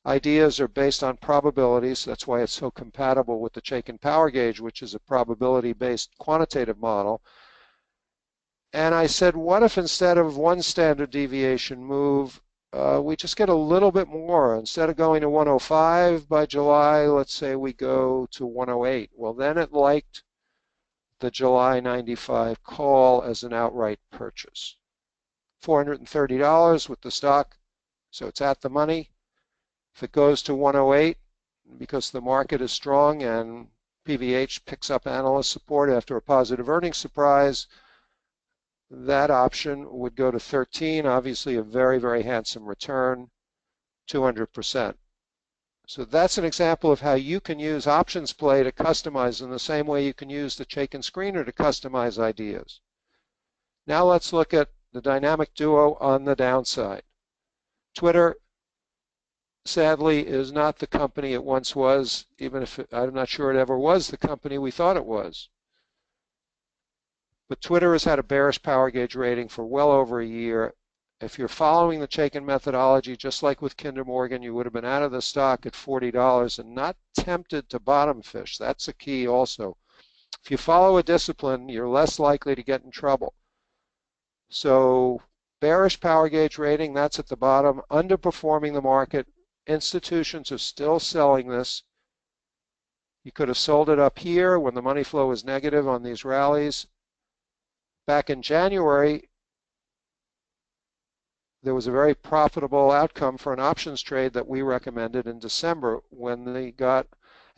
ideas are based on probabilities. That's why it's so compatible with the Chaikin power gauge, which is a probability-based quantitative model. And I said, what if instead of one standard deviation move, we just get a little bit more? Instead of going to 105 by July, let's say we go to 108. Well, then it liked the July 95 call as an outright purchase. $430 with the stock, so it's at the money. If it goes to 108, because the market is strong and PVH picks up analyst support after a positive earnings surprise, that option would go to 13, obviously a very, very handsome return, 200%. So that's an example of how you can use OptionsPlay to customize in the same way you can use the Chaikin screener to customize ideas. Now let's look at the dynamic duo on the downside. Twitter, sadly, is not the company it once was, even if I'm not sure it ever was the company we thought it was. But Twitter has had a bearish power gauge rating for well over a year. If you're following the Chaikin methodology, just like with Kinder Morgan, you would have been out of the stock at $40 and not tempted to bottom fish. That's a key also. If you follow a discipline, you're less likely to get in trouble. So Bearish power gauge rating, that's at the bottom, underperforming the market. Institutions are still selling this. You could have sold it up here when the money flow was negative on these rallies. Back in January, there was a very profitable outcome for an options trade that we recommended in December when they got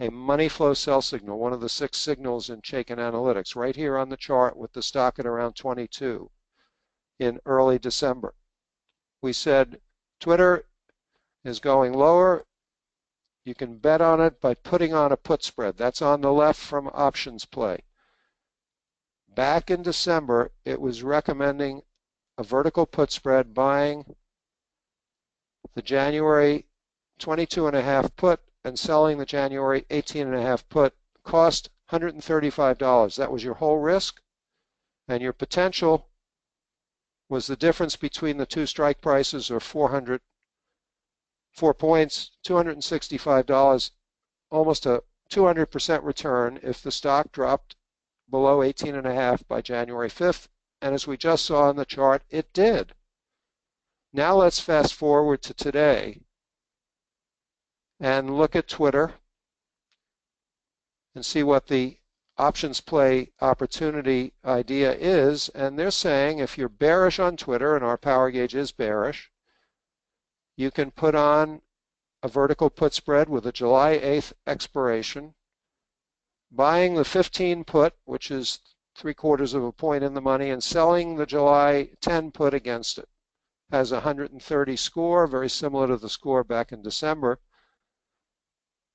a money flow sell signal, one of the 6 signals in Chaikin Analytics, right here on the chart with the stock at around 22 in early December. We said Twitter is going lower. You can bet on it by putting on a put spread. That's on the left from OptionsPlay. Back in December, it was recommending a vertical put spread, buying the January 22.5 put and selling the January 18.5 put. Cost $135. That was your whole risk, and your potential was the difference between the two strike prices, or 4 points, $265, almost a 200% return if the stock dropped below 18.5 by January 5th. And as we just saw on the chart, it did. Now let's fast forward to today and look at Twitter and see what the options play opportunity idea is. And they're saying if you're bearish on Twitter, and our power gauge is bearish, you can put on a vertical put spread with a July 8th expiration, buying the 15 put, which is 3/4 of a point in the money, and selling the July 10 put against it. Has a 130 score, very similar to the score back in December.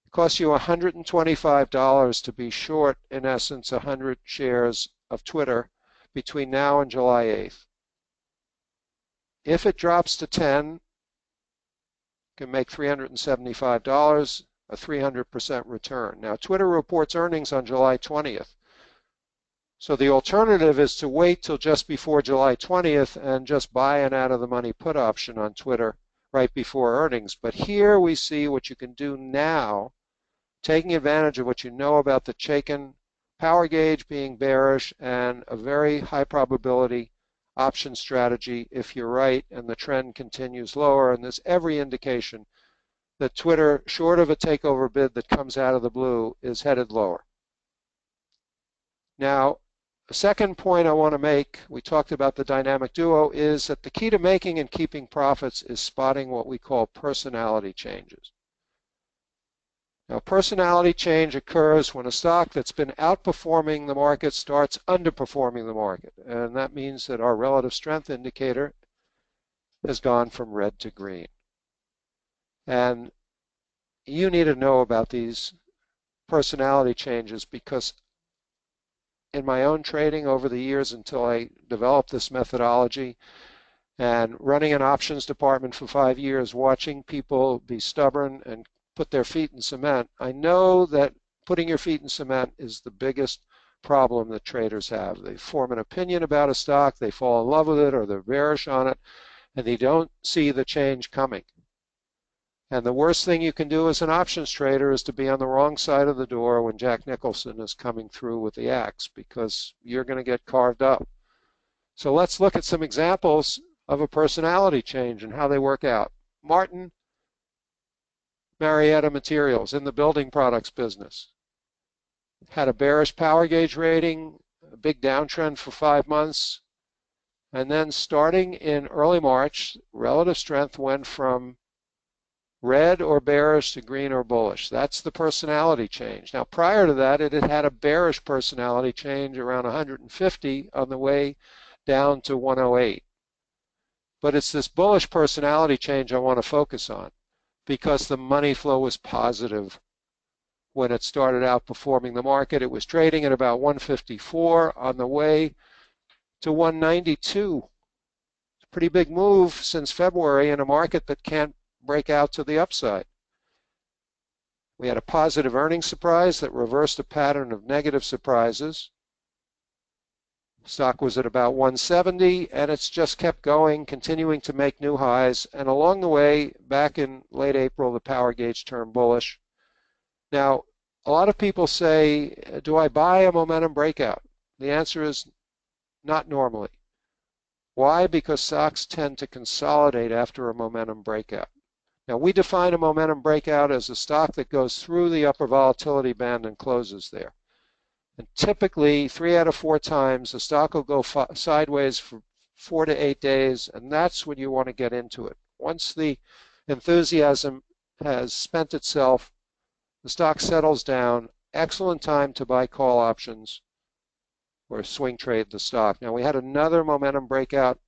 It costs you $125 to be short, in essence, 100 shares of Twitter between now and July 8th. If it drops to 10, you can make $375, a 300% return. Now, Twitter reports earnings on July 20th. So the alternative is to wait till just before July 20th and just buy an out-of-the-money put option on Twitter right before earnings. But here we see what you can do now, taking advantage of what you know about the Chaikin power gauge being bearish and a very high probability option strategy if you're right and the trend continues lower. And there's every indication that Twitter, short of a takeover bid that comes out of the blue, is headed lower. Now, the second point I want to make, we talked about the dynamic duo, is that the key to making and keeping profits is spotting what we call personality changes. Now, personality change occurs when a stock that's been outperforming the market starts underperforming the market. And that means that our relative strength indicator has gone from red to green. And you need to know about these personality changes, because in my own trading over the years until I developed this methodology, and running an options department for 5 years, watching people be stubborn and put their feet in cement, I know that putting your feet in cement is the biggest problem that traders have. They form an opinion about a stock, they fall in love with it, or they're bearish on it, and they don't see the change coming. And the worst thing you can do as an options trader is to be on the wrong side of the door when Jack Nicholson is coming through with the axe, because you're going to get carved up. So let's look at some examples of a personality change and how they work out. Martin Marietta Materials, in the building products business, had a bearish power gauge rating, a big downtrend for 5 months, and then starting in early March, relative strength went from red or bearish to green or bullish. That's the personality change. Now, prior to that, it had had a bearish personality change around 150 on the way down to 108. But it's this bullish personality change I want to focus on, because the money flow was positive when it started outperforming the market. It was trading at about 154 on the way to 192. It's a pretty big move since February in a market that can't break out to the upside. We had a positive earnings surprise that reversed a pattern of negative surprises. Stock was at about 170, and it's just kept going, continuing to make new highs. And along the way, back in late April, the power gauge turned bullish. Now, a lot of people say, do I buy a momentum breakout? The answer is not normally. Why? Because stocks tend to consolidate after a momentum breakout. Now, we define a momentum breakout as a stock that goes through the upper volatility band and closes there. And typically, 3 out of 4 times, the stock will go sideways for 4 to 8 days, and that's when you want to get into it. Once the enthusiasm has spent itself, the stock settles down, excellent time to buy call options or swing trade the stock. Now, we had another momentum breakout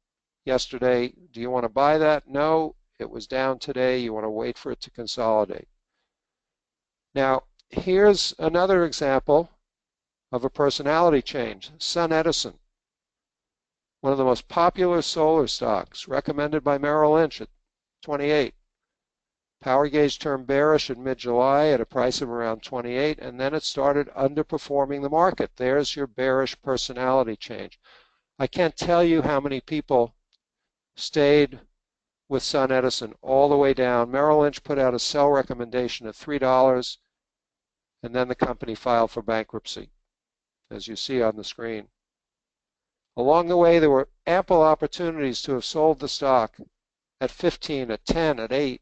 yesterday. Do you want to buy that? No, it was down today. You want to wait for it to consolidate. Now, here's another example of a personality change. SunEdison, one of the most popular solar stocks, recommended by Merrill Lynch at 28. Power gauge turned bearish in mid-July at a price of around 28, and then it started underperforming the market. There's your bearish personality change. I can't tell you how many people stayed with SunEdison all the way down. Merrill Lynch put out a sell recommendation at $3, and then the company filed for bankruptcy, as you see on the screen. Along the way, there were ample opportunities to have sold the stock at 15, at 10, at 8,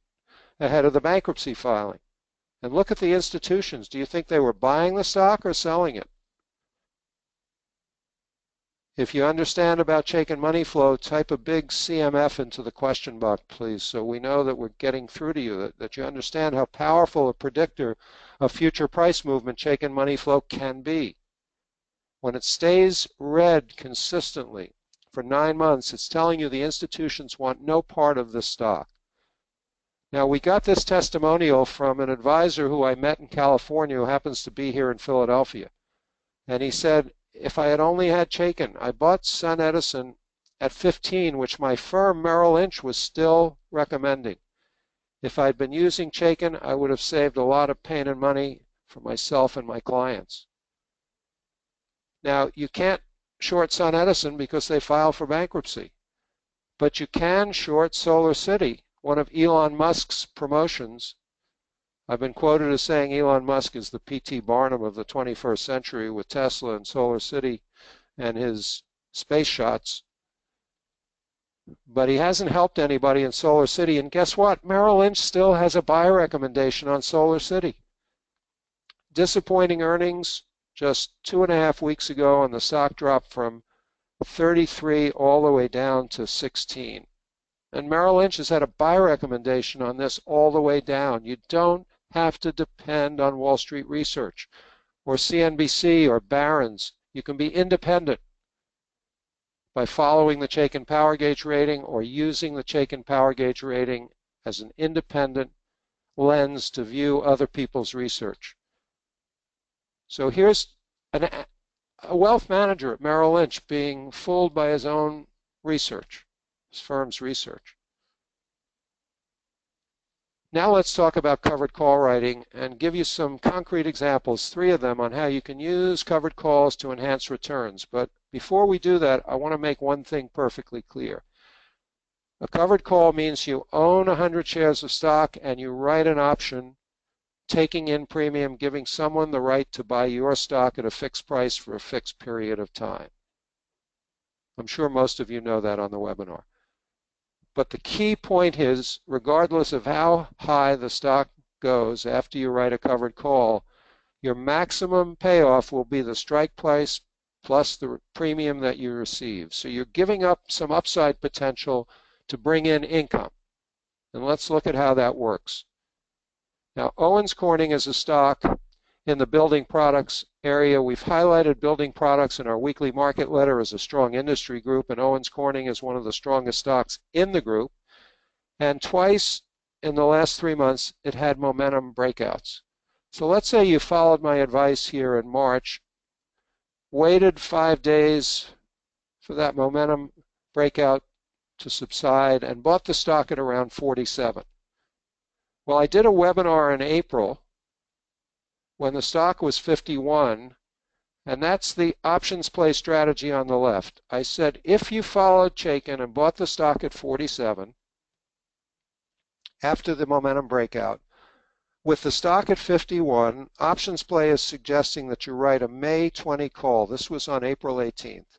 ahead of the bankruptcy filing. And look at the institutions. Do you think they were buying the stock or selling it? If you understand about Chaikin Money Flow, type a big CMF into the question box, please, so we know that we're getting through to you, that you understand how powerful a predictor of future price movement Chaikin Money Flow can be. When it stays red consistently for 9 months, it's telling you the institutions want no part of this stock. Now, we got this testimonial from an advisor who I met in California who happens to be here in Philadelphia. And he said, if I had only had Chaikin, I bought SunEdison at 15, which my firm Merrill Lynch was still recommending. If I'd been using Chaikin, I would have saved a lot of pain and money for myself and my clients. Now, you can't short SunEdison because they filed for bankruptcy, but you can short SolarCity, one of Elon Musk's promotions. I've been quoted as saying Elon Musk is the P.T. Barnum of the 21st century with Tesla and SolarCity and his space shots. But he hasn't helped anybody in SolarCity. And guess what? Merrill Lynch still has a buy recommendation on SolarCity. Disappointing earnings just 2.5 weeks ago, and the stock dropped from 33 all the way down to 16. And Merrill Lynch has had a buy recommendation on this all the way down. You don't have to depend on Wall Street research or CNBC or Barron's. You can be independent by following the Chaikin Power Gauge rating or using the Chaikin Power Gauge rating as an independent lens to view other people's research. So here's a wealth manager at Merrill Lynch being fooled by his own research, his firm's research. Now let's talk about covered call writing and give you some concrete examples, 3 of them, on how you can use covered calls to enhance returns. But before we do that, I want to make one thing perfectly clear. A covered call means you own 100 shares of stock and you write an option taking in premium, giving someone the right to buy your stock at a fixed price for a fixed period of time. I'm sure most of you know that on the webinar. But the key point is, regardless of how high the stock goes after you write a covered call, your maximum payoff will be the strike price plus the premium that you receive. So you're giving up some upside potential to bring in income. And let's look at how that works. Now, Owens Corning is a stock in the building products area. We've highlighted building products in our weekly market letter as a strong industry group, and Owens Corning is one of the strongest stocks in the group. And twice in the last 3 months, it had momentum breakouts. So let's say you followed my advice here in March, waited 5 days for that momentum breakout to subside, and bought the stock at around 47. Well, I did a webinar in April when the stock was 51, and that's the options play strategy on the left. I said, if you followed Chaikin and bought the stock at 47 after the momentum breakout, with the stock at 51, options play is suggesting that you write a May 20 call. This was on April 18th.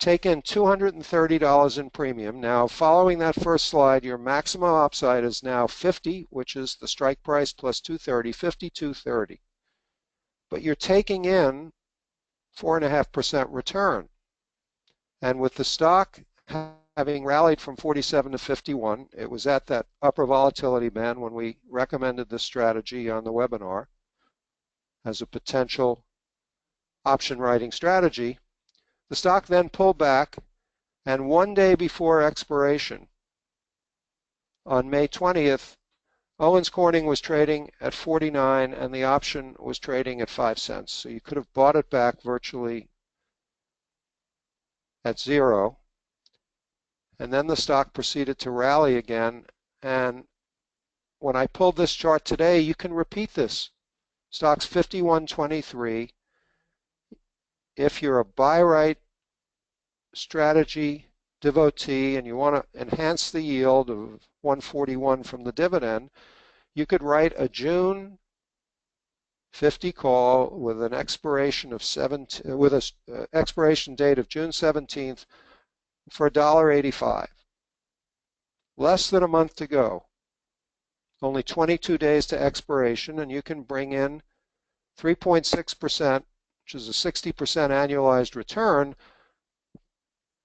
take in $230 in premium. Now, following that first slide, your maximum upside is now 50, which is the strike price plus 230, 52.30. But you're taking in 4.5% return. And with the stock having rallied from 47 to 51, it was at that upper volatility band when we recommended this strategy on the webinar as a potential option writing strategy. The stock then pulled back, and one day before expiration, on May 20th, Owens Corning was trading at 49 and the option was trading at 5 cents. So you could have bought it back virtually at zero. And then the stock proceeded to rally again. And when I pulled this chart today, you can repeat this. Stock's 51.23. If you're a buy right strategy devotee and you want to enhance the yield of 141 from the dividend, you could write a June 50 call with an expiration of expiration date of June 17th for $1.85. Less than a month to go. Only 22 days to expiration, and you can bring in 3.6%, which is a 60% annualized return.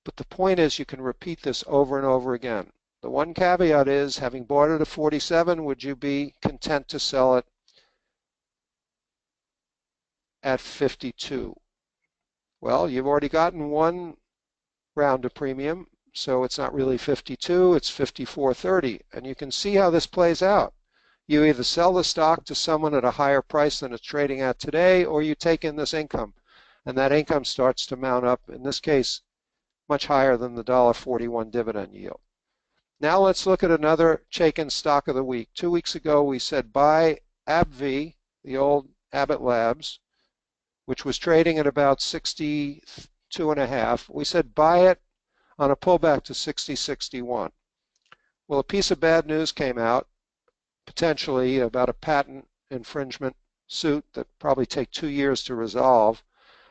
But the point is you can repeat this over and over again. The one caveat is, having bought it at 47, would you be content to sell it at 52? Well, you've already gotten one round of premium, so it's not really 52, it's 54.30. And you can see how this plays out. You either sell the stock to someone at a higher price than it's trading at today, or you take in this income. And that income starts to mount up, in this case, much higher than the $1.41 dividend yield. Now let's look at another Chaikin stock of the week. 2 weeks ago we said buy AbbVie, the old Abbott Labs, which was trading at about 62.5. We said buy it on a pullback to 60.61. Well, a piece of bad news came out, potentially about a patent infringement suit that probably take 2 years to resolve,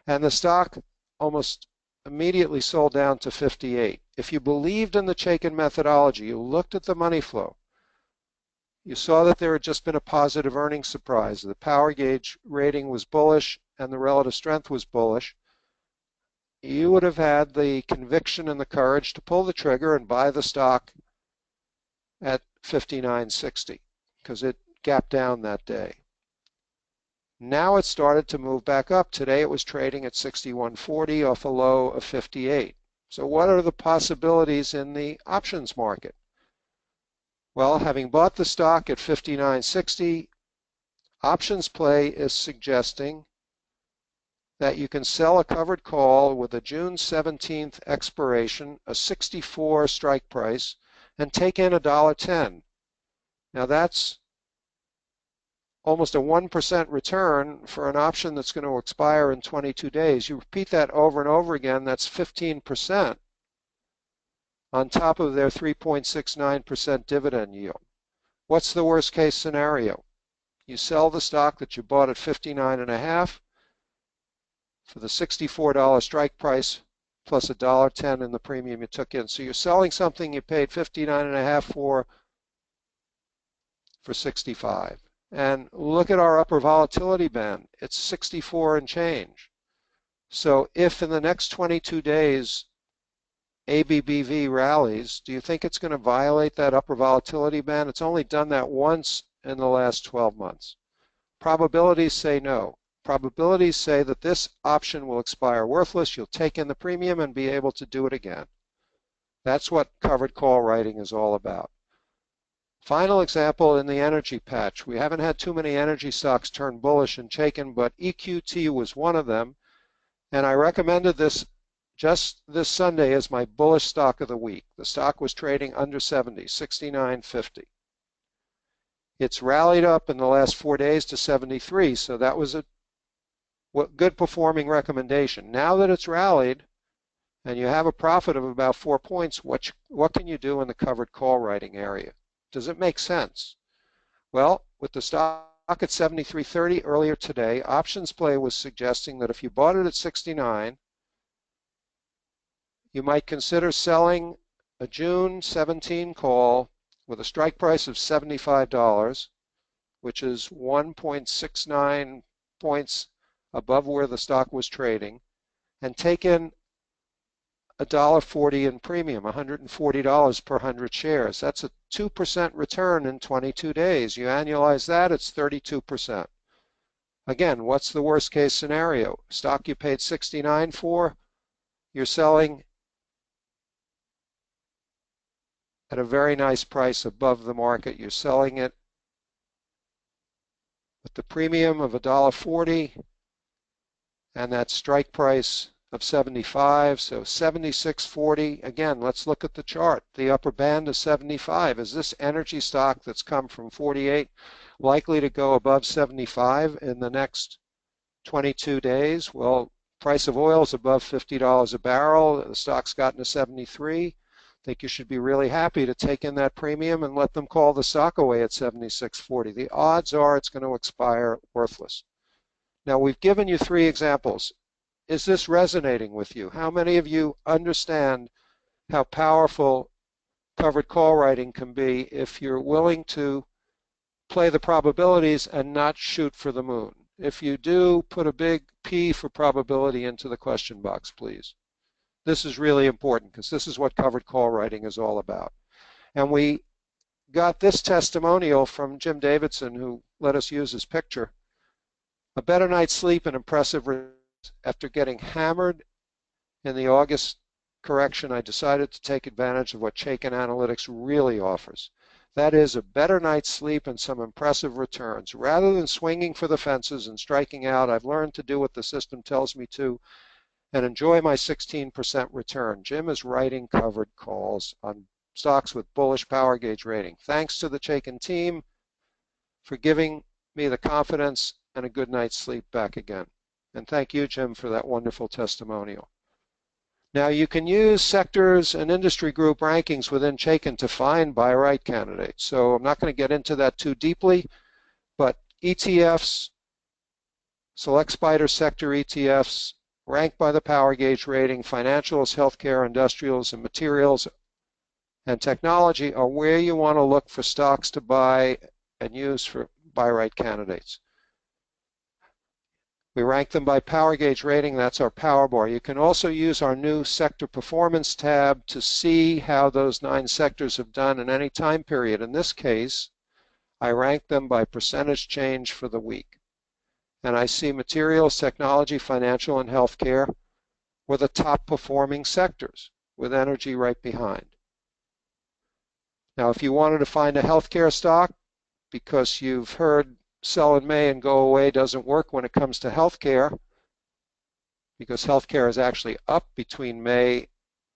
and the stock almost immediately sold down to 58. If you believed in the Chaikin methodology, you looked at the money flow, you saw that there had just been a positive earnings surprise. The power gauge rating was bullish and the relative strength was bullish. You would have had the conviction and the courage to pull the trigger and buy the stock at 59.60 because it gapped down that day. Now it started to move back up. Today it was trading at 61.40 off a low of 58. So what are the possibilities in the options market? Well, having bought the stock at 59.60, OptionsPlay is suggesting that you can sell a covered call with a June 17th expiration, a 64 strike price, and take in $1.10. Now that's almost a 1% return for an option that's going to expire in 22 days. You repeat that over and over again, that's 15% on top of their 3.69% dividend yield. What's the worst case scenario? You sell the stock that you bought at 59.5 for the $64 strike price plus $1.10 in the premium you took in. So you're selling something you paid 59.5 for 65. And look at our upper volatility band. It's 64 and change. So if in the next 22 days ABBV rallies, do you think it's going to violate that upper volatility band? It's only done that once in the last 12 months. Probabilities say no. Probabilities say that this option will expire worthless. You'll take in the premium and be able to do it again. That's what covered call writing is all about. Final example in the energy patch. We haven't had too many energy stocks turn bullish in Chaikin, but EQT was one of them. And I recommended this just this Sunday as my bullish stock of the week. The stock was trading under 70, 69.50. It's rallied up in the last 4 days to 73, so that was a good performing recommendation. Now that it's rallied and you have a profit of about 4 points, what can you do in the covered call writing area? Does it make sense? Well, with the stock at 73.30 earlier today, OptionsPlay was suggesting that if you bought it at 69 you might consider selling a June 17 call with a strike price of $75, which is 1.69 points above where the stock was trading, and take in $1.40 in premium, $140 per 100 shares. That's a 2% return in 22 days. You annualize that, it's 32%. Again, what's the worst case scenario? Stock you paid $69 for, you're selling at a very nice price above the market. You're selling it with the premium of $1.40 and that strike price of 75, so 76.40. Again, let's look at the chart. The upper band is 75. Is this energy stock that's come from 48 likely to go above 75 in the next 22 days? Well, price of oil is above $50 a barrel. The stock's gotten to 73. I think you should be really happy to take in that premium and let them call the stock away at 76.40. The odds are it's going to expire worthless. Now, we've given you 3 examples. Is this resonating with you? How many of you understand how powerful covered call writing can be if you're willing to play the probabilities and not shoot for the moon? If you do, put a big P for probability into the question box, please. This is really important because this is what covered call writing is all about. And we got this testimonial from Jim Davidson, who let us use his picture. A better night's sleep and impressive results. After getting hammered in the August correction, I decided to take advantage of what Chaikin Analytics really offers. That is a better night's sleep and some impressive returns. Rather than swinging for the fences and striking out, I've learned to do what the system tells me to and enjoy my 16% return. Jim is writing covered calls on stocks with bullish power gauge rating. Thanks to the Chaikin team for giving me the confidence and a good night's sleep back again. And thank you, Jim, for that wonderful testimonial. Now, you can use sectors and industry group rankings within Chaikin to find buy-right candidates. So I'm not going to get into that too deeply, but ETFs, select spider sector ETFs, ranked by the power gauge rating, financials, healthcare, industrials, and materials, and technology are where you want to look for stocks to buy and use for buy-right candidates. We rank them by power gauge rating. That's our power bar. You can also use our new sector performance tab to see how those 9 sectors have done in any time period. In this case, I rank them by percentage change for the week. And I see materials, technology, financial, and healthcare were the top performing sectors, with energy right behind. Now, if you wanted to find a healthcare stock because you've heard sell in May and go away doesn't work when it comes to healthcare, because healthcare is actually up between May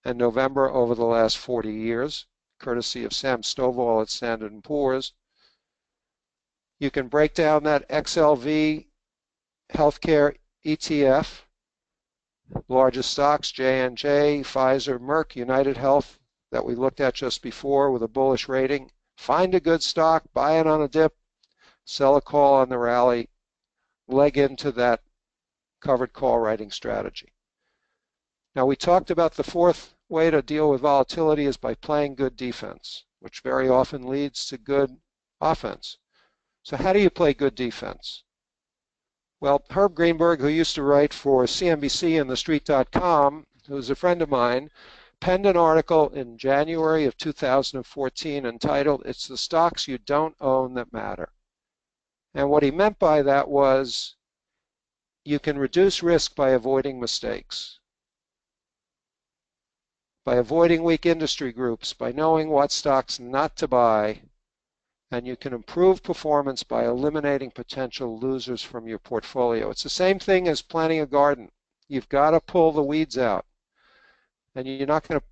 and November over the last 40 years, courtesy of Sam Stovall at Standard & Poor's. You can break down that XLV healthcare ETF, largest stocks, J&J, Pfizer, Merck, United Health, that we looked at just before with a bullish rating. Find a good stock, buy it on a dip, sell a call on the rally, leg into that covered call writing strategy. Now, we talked about the 4th way to deal with volatility is by playing good defense, which very often leads to good offense. So how do you play good defense? Well, Herb Greenberg, who used to write for CNBC and TheStreet.com, who's a friend of mine, penned an article in January of 2014 entitled, "It's the Stocks You Don't Own That Matter." And what he meant by that was you can reduce risk by avoiding mistakes, by avoiding weak industry groups, by knowing what stocks not to buy, and you can improve performance by eliminating potential losers from your portfolio. It's the same thing as planting a garden. You've got to pull the weeds out, and you're not going to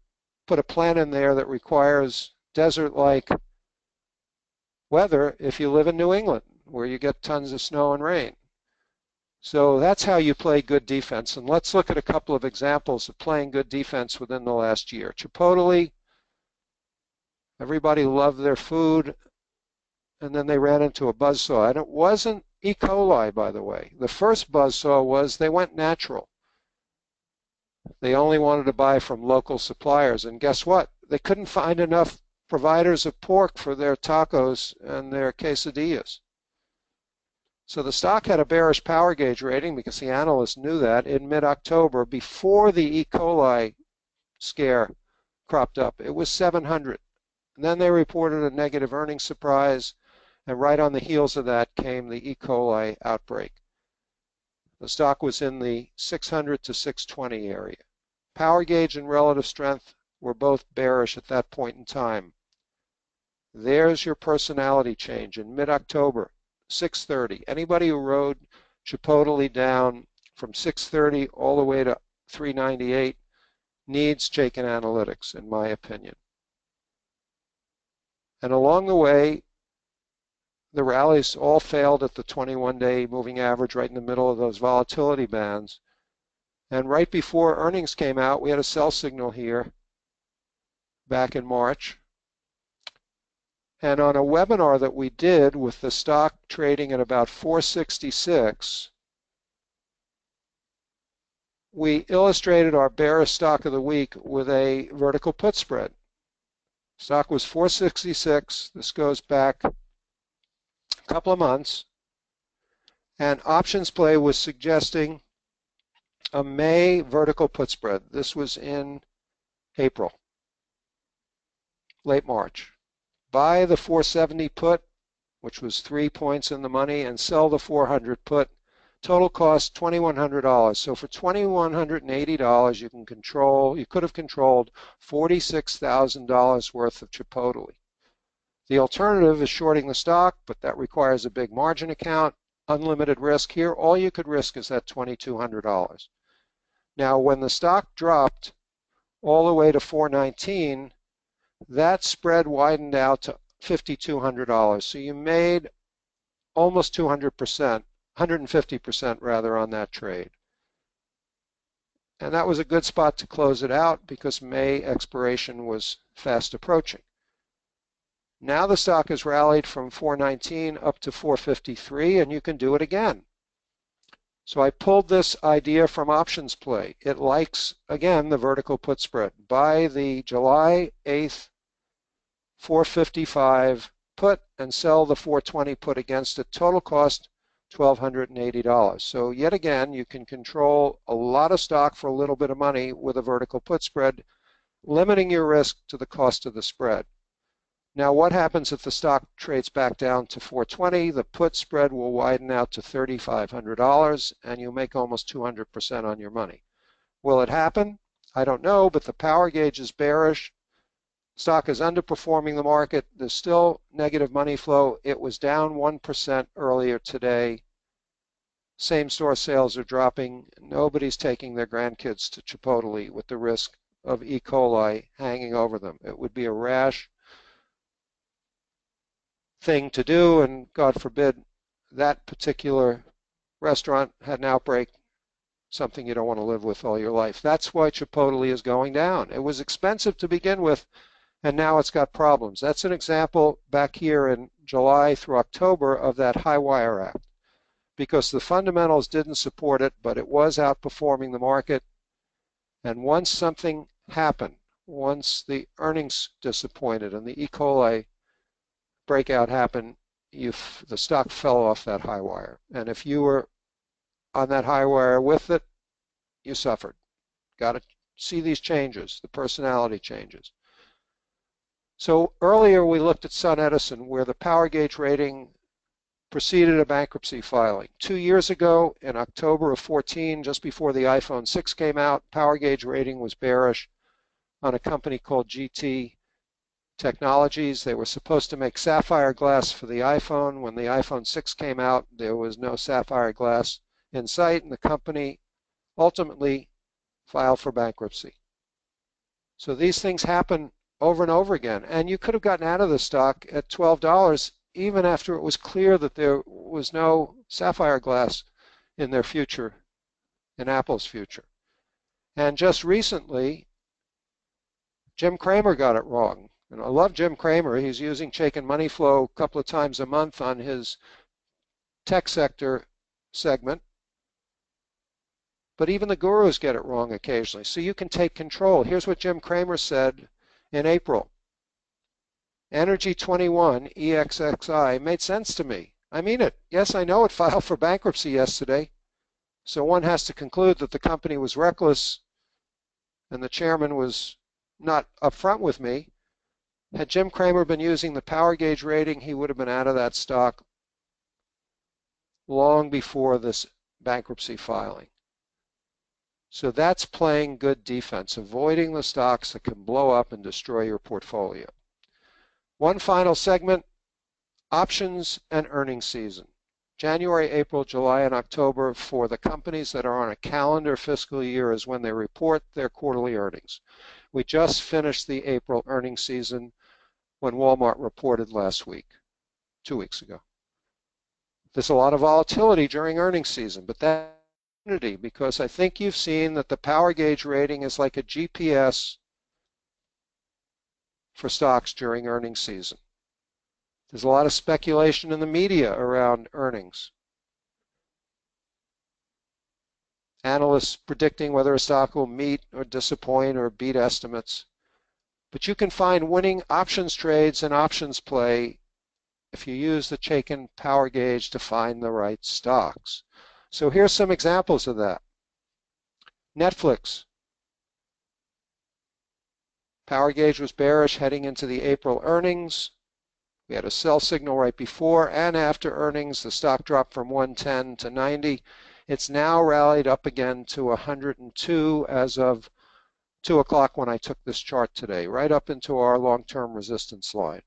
put a plant in there that requires desert-like weather if you live in New England, where you get tons of snow and rain. So that's how you play good defense. And let's look at a couple of examples of playing good defense within the last year. Chipotle, everybody loved their food, and then they ran into a buzzsaw. And it wasn't E. coli, by the way. The first buzzsaw was they went natural. They only wanted to buy from local suppliers. And guess what? They couldn't find enough providers of pork for their tacos and their quesadillas. So the stock had a bearish power gauge rating because the analysts knew that in mid-October before the E. coli scare cropped up. It was 700. And then they reported a negative earnings surprise, and right on the heels of that came the E. coli outbreak. The stock was in the 600 to 620 area. Power gauge and relative strength were both bearish at that point in time. There's your personality change in mid-October, 630. Anybody who rode Chipotle down from 630 all the way to 398 needs Chaikin Analytics, in my opinion. And along the way, the rallies all failed at the 21-day moving average right in the middle of those volatility bands. And right before earnings came out, we had a sell signal here back in March. And on a webinar that we did with the stock trading at about 466, we illustrated our bearish stock of the week with a vertical put spread. Stock was 466. This goes back a couple of months. And OptionsPlay was suggesting a May vertical put spread. This was in April, late March. Buy the 470 put, which was 3 points in the money, and sell the 400 put. Total cost $2,100. So for $2,180, you could have controlled $46,000 worth of Chipotle. The alternative is shorting the stock, but that requires a big margin account, unlimited risk. Here, all you could risk is that $2,200. Now, when the stock dropped all the way to 419, that spread widened out to $5,200. So you made almost 200%, 150% rather, on that trade. And that was a good spot to close it out because May expiration was fast approaching. Now the stock has rallied from 419 up to 453, and you can do it again. So I pulled this idea from OptionsPlay. It likes, again, the vertical put spread. Buy the July 8th 455 put and sell the 420 put against it. Total cost $1,280. So yet again, you can control a lot of stock for a little bit of money with a vertical put spread, limiting your risk to the cost of the spread. Now, what happens if the stock trades back down to 420? The put spread will widen out to $3,500, and you'll make almost 200% on your money. Will it happen? I don't know, but the power gauge is bearish. Stock is underperforming the market. There's still negative money flow. It was down 1% earlier today. Same-store sales are dropping. Nobody's taking their grandkids to Chipotle with the risk of E. coli hanging over them. It would be a rash thing to do, and God forbid that particular restaurant had an outbreak, something you don't want to live with all your life. That's why Chipotle is going down. It was expensive to begin with, and now it's got problems. That's an example back here in July through October of that high wire act, because the fundamentals didn't support it, but it was outperforming the market. And once something happened, once the earnings disappointed and the E. coli breakout happened, the stock fell off that high wire. And if you were on that high wire with it, you suffered. Got to see these changes, the personality changes. So earlier we looked at SunEdison, where the power gauge rating preceded a bankruptcy filing. 2 years ago, in October of 14, just before the iPhone 6 came out, power gauge rating was bearish on a company called GT Technologies. They were supposed to make sapphire glass for the iPhone. When the iPhone 6 came out, there was no sapphire glass in sight, and the company ultimately filed for bankruptcy. So these things happen over and over again, and you could have gotten out of the stock at $12 even after it was clear that there was no sapphire glass in their future, in Apple's future. And just recently, Jim Cramer got it wrong. And I love Jim Cramer. He's using Chaikin Money Flow a couple of times a month on his tech sector segment. but even the gurus get it wrong occasionally. So you can take control. Here's what Jim Cramer said in April. Energy 21, EXXI, made sense to me. I mean it. Yes, I know it filed for bankruptcy yesterday. So one has to conclude that the company was reckless and the chairman was not upfront with me. Had Jim Cramer been using the power gauge rating, he would have been out of that stock long before this bankruptcy filing. So that's playing good defense, avoiding the stocks that can blow up and destroy your portfolio. One final segment, options and earnings season. January, April, July, and October for the companies that are on a calendar fiscal year is when they report their quarterly earnings. We just finished the April earnings season when Walmart reported last week, 2 weeks ago. There's a lot of volatility during earnings season, but that's because I think you've seen that the power gauge rating is like a GPS for stocks during earnings season. There's a lot of speculation in the media around earnings. Analysts predicting whether a stock will meet or disappoint or beat estimates. But you can find winning options trades and options play if you use the Chaikin power gauge to find the right stocks. So here's some examples of that. Netflix. Power gauge was bearish heading into the April earnings. We had a sell signal right before and after earnings. The stock dropped from 110 to 90. It's now rallied up again to 102 as of 2 o'clock when I took this chart today, right up into our long-term resistance line.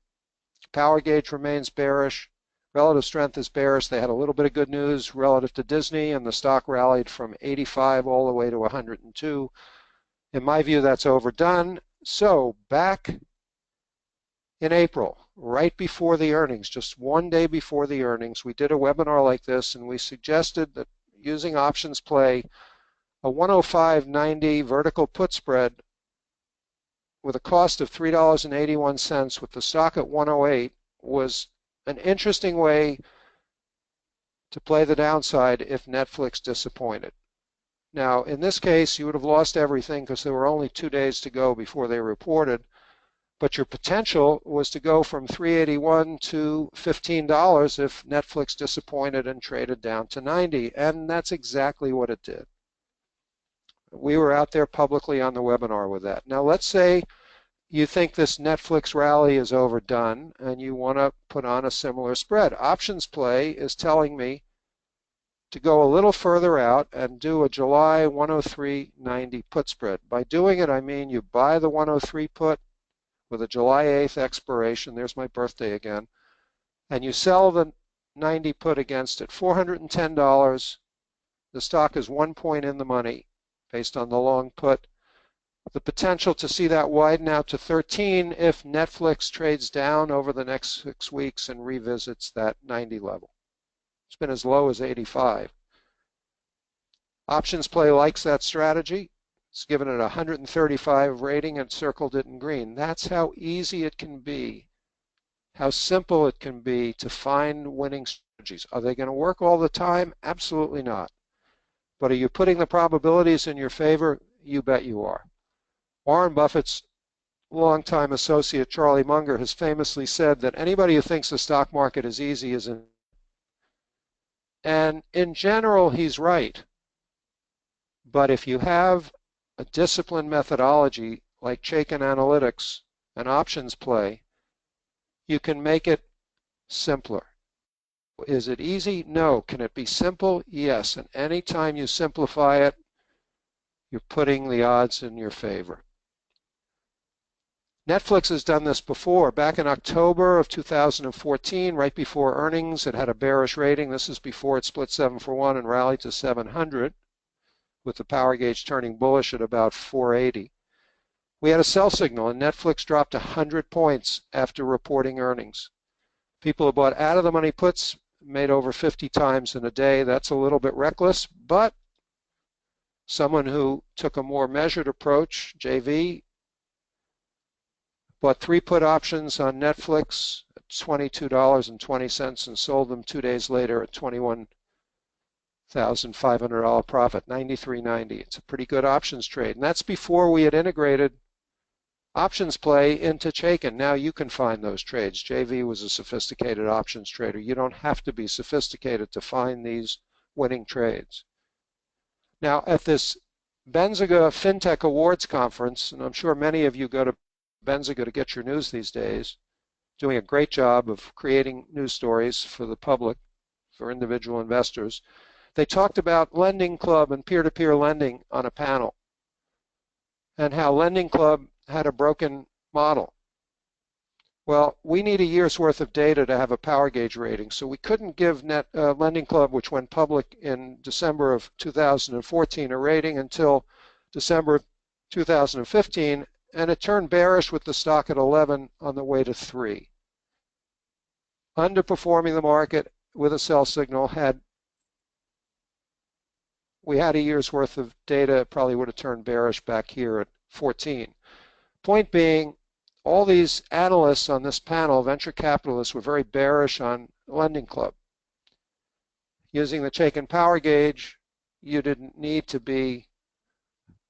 Power gauge remains bearish. Relative strength is bearish. They had a little bit of good news relative to Disney, and the stock rallied from 85 all the way to 102. In my view, that's overdone. So back in April, right before the earnings, just one day before the earnings, we did a webinar like this, and we suggested that using options play, a 105.90 vertical put spread with a cost of $3.81 with the stock at 108 was an interesting way to play the downside if Netflix disappointed. Now, in this case, you would have lost everything because there were only 2 days to go before they reported, but your potential was to go from $3.81 to $15 if Netflix disappointed and traded down to 90, and that's exactly what it did. We were out there publicly on the webinar with that. Now, let's say you think this Netflix rally is overdone and you want to put on a similar spread. Options Play is telling me to go a little further out and do a July 103.90 put spread. By doing it, I mean you buy the 103 put with a July 8th expiration, there's my birthday again, and you sell the 90 put against it, $410. The stock is 1 point in the money based on the long put. The potential to see that widen out to 13 if Netflix trades down over the next 6 weeks and revisits that 90 level. It's been as low as 85. Options Play likes that strategy. It's given it a 135 rating and circled it in green. That's how easy it can be, how simple it can be to find winning strategies. Are they going to work all the time? Absolutely not. But are you putting the probabilities in your favor? You bet you are. Warren Buffett's longtime associate Charlie Munger has famously said that anybody who thinks the stock market is easy isn't. And in general, he's right. But if you have a disciplined methodology like Chaikin Analytics and Options Play, you can make it simpler. Is it easy? No. Can it be simple? Yes. And anytime you simplify it, you're putting the odds in your favor. Netflix has done this before. Back in October of 2014, right before earnings, it had a bearish rating. This is before it split 7-for-1 and rallied to 700, with the power gauge turning bullish at about 480. We had a sell signal, and Netflix dropped 100 points after reporting earnings. People who bought out-of-the-money puts made over 50 times in a day. That's a little bit reckless, but someone who took a more measured approach, JV, bought 3 put options on Netflix at $22.20 and sold them 2 days later at $1,500 profit, $93.90. It's a pretty good options trade. And that's before we had integrated OptionsPlay into Chaikin. Now you can find those trades. JV was a sophisticated options trader. You don't have to be sophisticated to find these winning trades. Now at this Benzinga FinTech Awards Conference, and I'm sure many of you go to Benzinga to get your news these days, doing a great job of creating news stories for the public, for individual investors. They talked about Lending Club and peer-to-peer lending on a panel, and how Lending Club had a broken model. Well, we need a year's worth of data to have a power gauge rating, so we couldn't give Lending Club, which went public in December of 2014, a rating until December 2015, and it turned bearish with the stock at 11 on the way to 3. Underperforming the market with a sell signal. Had we had a year's worth of data, it probably would have turned bearish back here at 14. Point being, all these analysts on this panel, venture capitalists, were very bearish on Lending Club. Using the Chaikin power gauge, you didn't need to be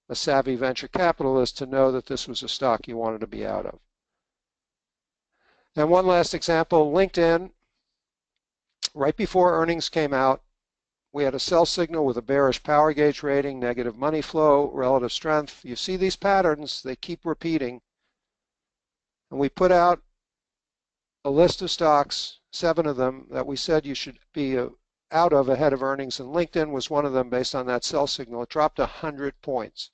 a savvy venture capitalist to know that this was a stock you wanted to be out of. And one last example, LinkedIn. Right before earnings came out, we had a sell signal with a bearish power gauge rating, negative money flow, relative strength. You see these patterns, they keep repeating. And we put out a list of stocks, 7 of them, that we said you should be out of ahead of earnings, and LinkedIn was one of them based on that sell signal. It dropped 100 points.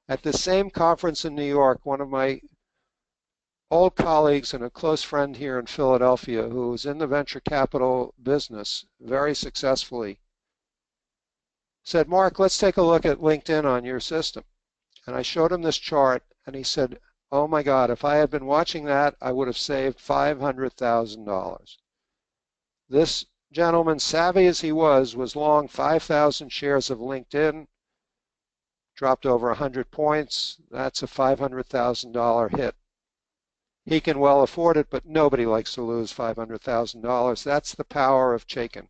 At the same conference in New York, one of my old colleagues and a close friend here in Philadelphia who was in the venture capital business very successfully said, "Mark, let's take a look at LinkedIn on your system." And I showed him this chart, and he said, "Oh my God, if I had been watching that, I would have saved $500,000. This gentleman, savvy as he was long 5,000 shares of LinkedIn, dropped over 100 points. That's a $500,000 hit. He can well afford it, but nobody likes to lose $500,000. That's the power of Chaikin.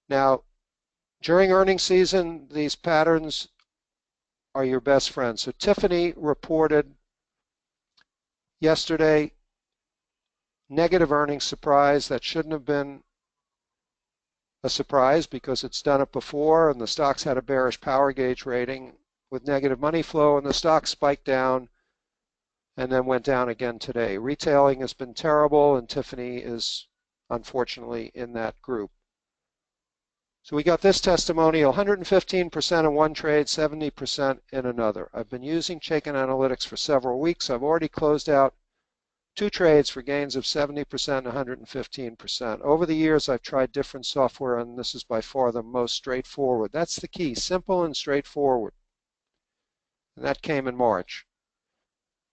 Now, during earnings season, these patterns are your best friends. So Tiffany reported yesterday negative earnings surprise. That shouldn't have been a surprise because it's done it before, and the stock's had a bearish power gauge rating with negative money flow, and the stock spiked down and then went down again today. Retailing has been terrible, and Tiffany is unfortunately in that group. So we got this testimonial, 115% in one trade, 70% in another. I've been using Chaikin Analytics for several weeks. I've already closed out 2 trades for gains of 70% and 115%. Over the years, I've tried different software, and this is by far the most straightforward. That's the key, simple and straightforward. And that came in March.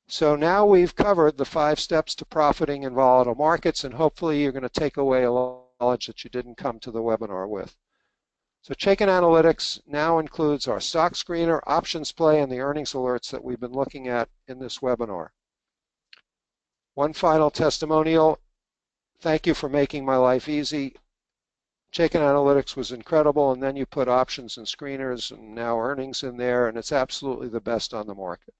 So now we've covered the 5 steps to profiting in volatile markets, and hopefully you're going to take away a lot of knowledge that you didn't come to the webinar with. So Chaikin Analytics now includes our stock screener, OptionsPlay, and the earnings alerts that we've been looking at in this webinar. One final testimonial. Thank you for making my life easy. Chaikin Analytics was incredible, and then you put options and screeners and now earnings in there, and it's absolutely the best on the market.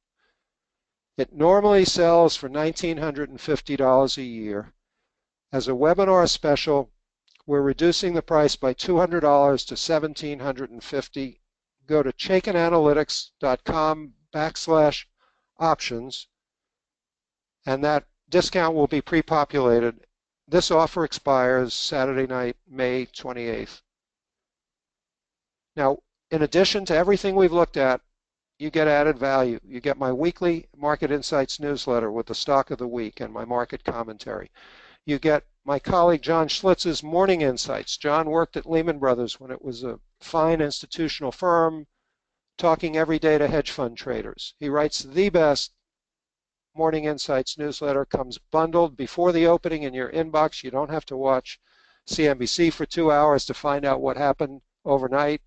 It normally sells for $1,950 a year. As a webinar special, we're reducing the price by $200 to $1,750. Go to chaikinanalytics.com/options, and that discount will be pre-populated. This offer expires Saturday night, May 28th. Now, in addition to everything we've looked at, you get added value. You get my weekly Market Insights newsletter with the stock of the week and my market commentary. You get my colleague John Schlitz's Morning Insights. John worked at Lehman Brothers when it was a fine institutional firm, talking every day to hedge fund traders. He writes the best Morning Insights newsletter, comes bundled before the opening in your inbox. You don't have to watch CNBC for 2 hours to find out what happened overnight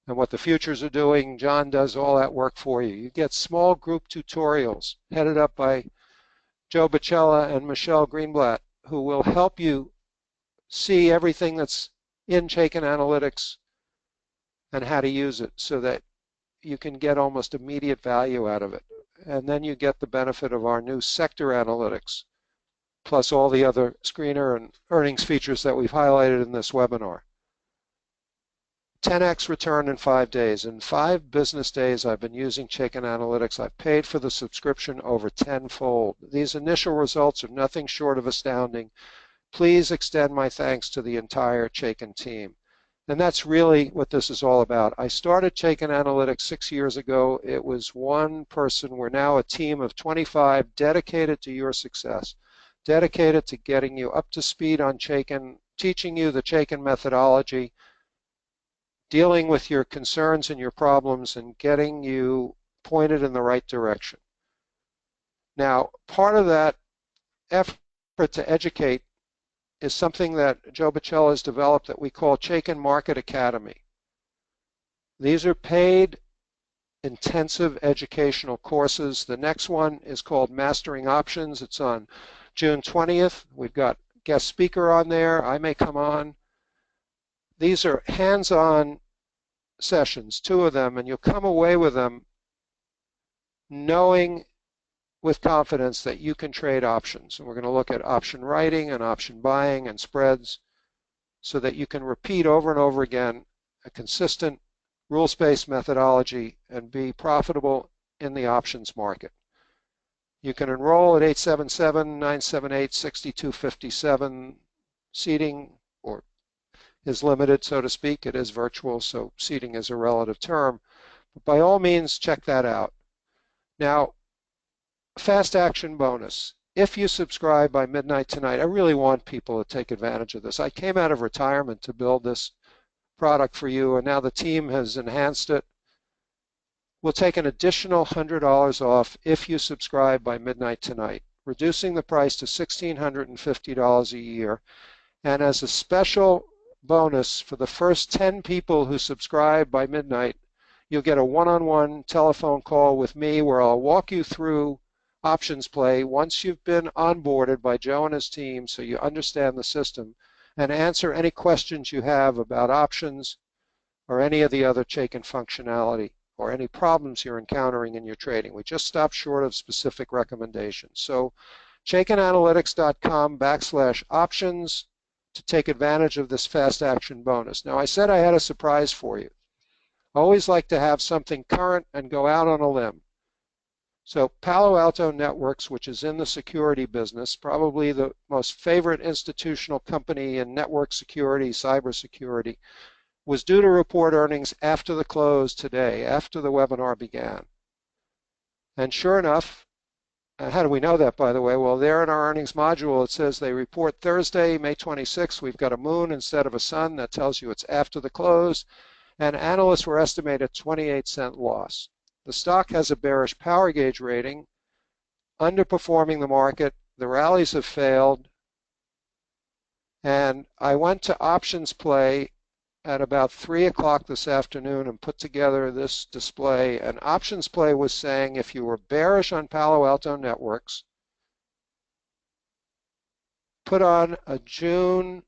and what the futures are doing. John does all that work for you. You get small group tutorials headed up by Joe Bacella and Michelle Greenblatt, who will help you see everything that's in Chaikin Analytics and how to use it so that you can get almost immediate value out of it. And then you get the benefit of our new sector analytics, plus all the other screener and earnings features that we've highlighted in this webinar. 10x return in 5 days. In 5 business days, I've been using Chaikin Analytics. I've paid for the subscription over tenfold. These initial results are nothing short of astounding. Please extend my thanks to the entire Chaikin team. And that's really what this is all about. I started Chaikin Analytics 6 years ago. It was one person. We're now a team of 25 dedicated to your success, dedicated to getting you up to speed on Chaikin, teaching you the Chaikin methodology, dealing with your concerns and your problems, and getting you pointed in the right direction. Now, part of that effort to educate is something that Joe Bocello has developed that we call Chaikin Market Academy. These are paid, intensive educational courses. The next one is called Mastering Options. It's on June 20th. We've got guest speaker on there. I may come on. These are hands-on sessions, 2 of them, and you'll come away with them knowing with confidence that you can trade options. And we're going to look at option writing and option buying and spreads so that you can repeat over and over again a consistent rules-based methodology and be profitable in the options market. You can enroll at 877-978-6257. Seating is limited, so to speak. It is virtual, so seating is a relative term. But by all means, check that out. Now, fast action bonus. If you subscribe by midnight tonight, I really want people to take advantage of this. I came out of retirement to build this product for you, and now the team has enhanced it. We'll take an additional $100 off if you subscribe by midnight tonight, reducing the price to $1,650 a year. And as a special bonus for the first 10 people who subscribe by midnight, you'll get a one-on-one telephone call with me where I'll walk you through OptionsPlay once you've been onboarded by Joe and his team so you understand the system, and answer any questions you have about options or any of the other Chaikin functionality or any problems you're encountering in your trading. We just stopped short of specific recommendations. So chaikinanalytics.com/options to take advantage of this fast action bonus. Now, I said I had a surprise for you. I always like to have something current and go out on a limb. So Palo Alto Networks, which is in the security business, probably the most favorite institutional company in network security, cybersecurity, was due to report earnings after the close today, after the webinar began. And sure enough, how do we know that, by the way? Well, there in our earnings module, it says they report Thursday, May 26th. We've got a moon instead of a sun. That tells you it's after the close. And analysts were estimated a 28-cent loss. The stock has a bearish power gauge rating, underperforming the market. The rallies have failed. And I went to OptionsPlay at about 3 o'clock this afternoon and put together this display. And OptionsPlay was saying if you were bearish on Palo Alto Networks, put on a June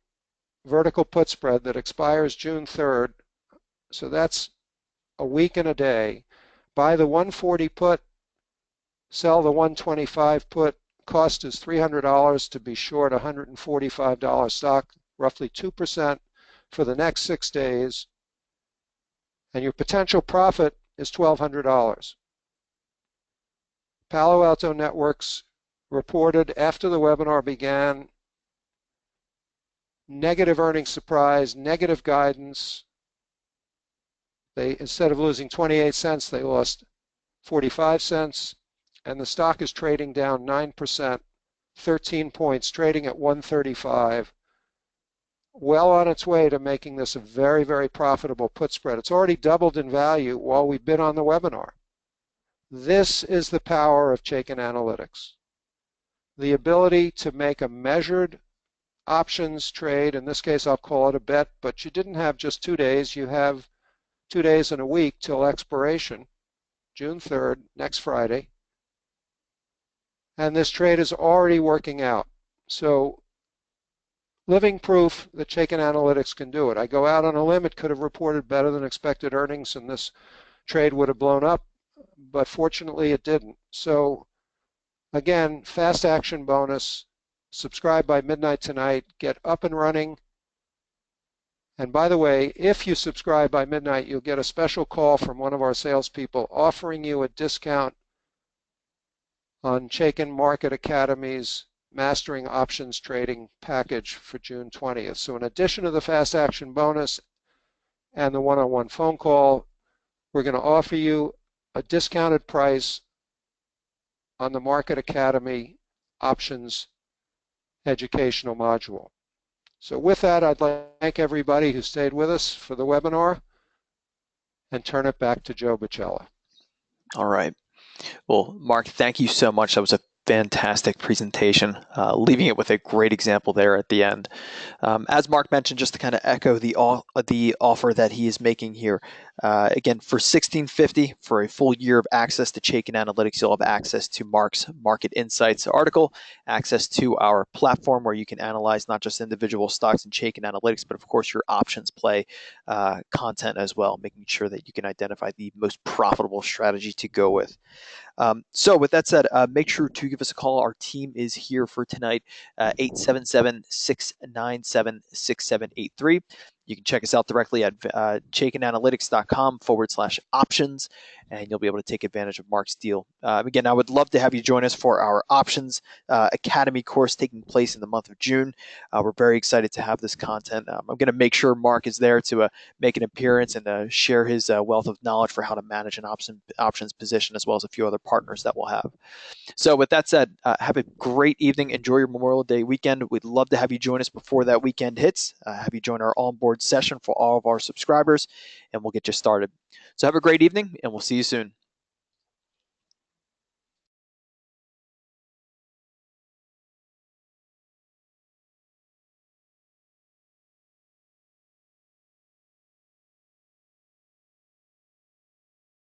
vertical put spread that expires June 3rd. So that's a week and a day. Buy the 140 put, sell the 125 put. Cost is $300 to be short $145 stock, roughly 2% for the next 6 days. And your potential profit is $1,200. Palo Alto Networks reported after the webinar began negative earnings surprise, negative guidance. They, instead of losing 28 cents, they lost 45 cents, and the stock is trading down 9%, 13 points, trading at 135. Well on its way to making this a very, very profitable put spread. It's already doubled in value while we've been on the webinar. This is the power of Chaikin Analytics. The ability to make a measured options trade. In this case, I'll call it a bet, but you didn't have just 2 days. You have 2 days and a week till expiration, June 3rd, next Friday. And this trade is already working out. So living proof that Chaikin Analytics can do it. I go out on a limb. It could have reported better than expected earnings, and this trade would have blown up, but fortunately it didn't. So again, fast action bonus. Subscribe by midnight tonight. Get up and running. And by the way, if you subscribe by midnight, you'll get a special call from one of our salespeople offering you a discount on Chaikin Market Academy's Mastering Options Trading package for June 20th. So in addition to the fast action bonus and the one-on-one phone call, we're going to offer you a discounted price on the Market Academy Options Educational Module. So with that, I'd like to thank everybody who stayed with us for the webinar and turn it back to Joe Bicella. All right. Well, Marc, thank you so much. That was a fantastic presentation, leaving it with a great example there at the end. As Marc mentioned, just to kind of echo the offer that he is making here, again, for $16.50 for a full year of access to Chaikin Analytics, you'll have access to Marc's Market Insights article, access to our platform where you can analyze not just individual stocks in Chaikin Analytics, but of course your OptionsPlay content as well, making sure that you can identify the most profitable strategy to go with. So with that said, make sure to give us a call. Our team is here for tonight, 877-697-6783. You can check us out directly at chaikinanalytics.com/options, and you'll be able to take advantage of Marc's deal. Again, I would love to have you join us for our Options Academy course taking place in the month of June. We're very excited to have this content. I'm going to make sure Marc is there to make an appearance and share his wealth of knowledge for how to manage an options position, as well as a few other partners that we'll have. So with that said, have a great evening. Enjoy your Memorial Day weekend. We'd love to have you join us before that weekend hits. Have you join our onboard session for all of our subscribers, and we'll get you started. So have a great evening, and we'll see you soon.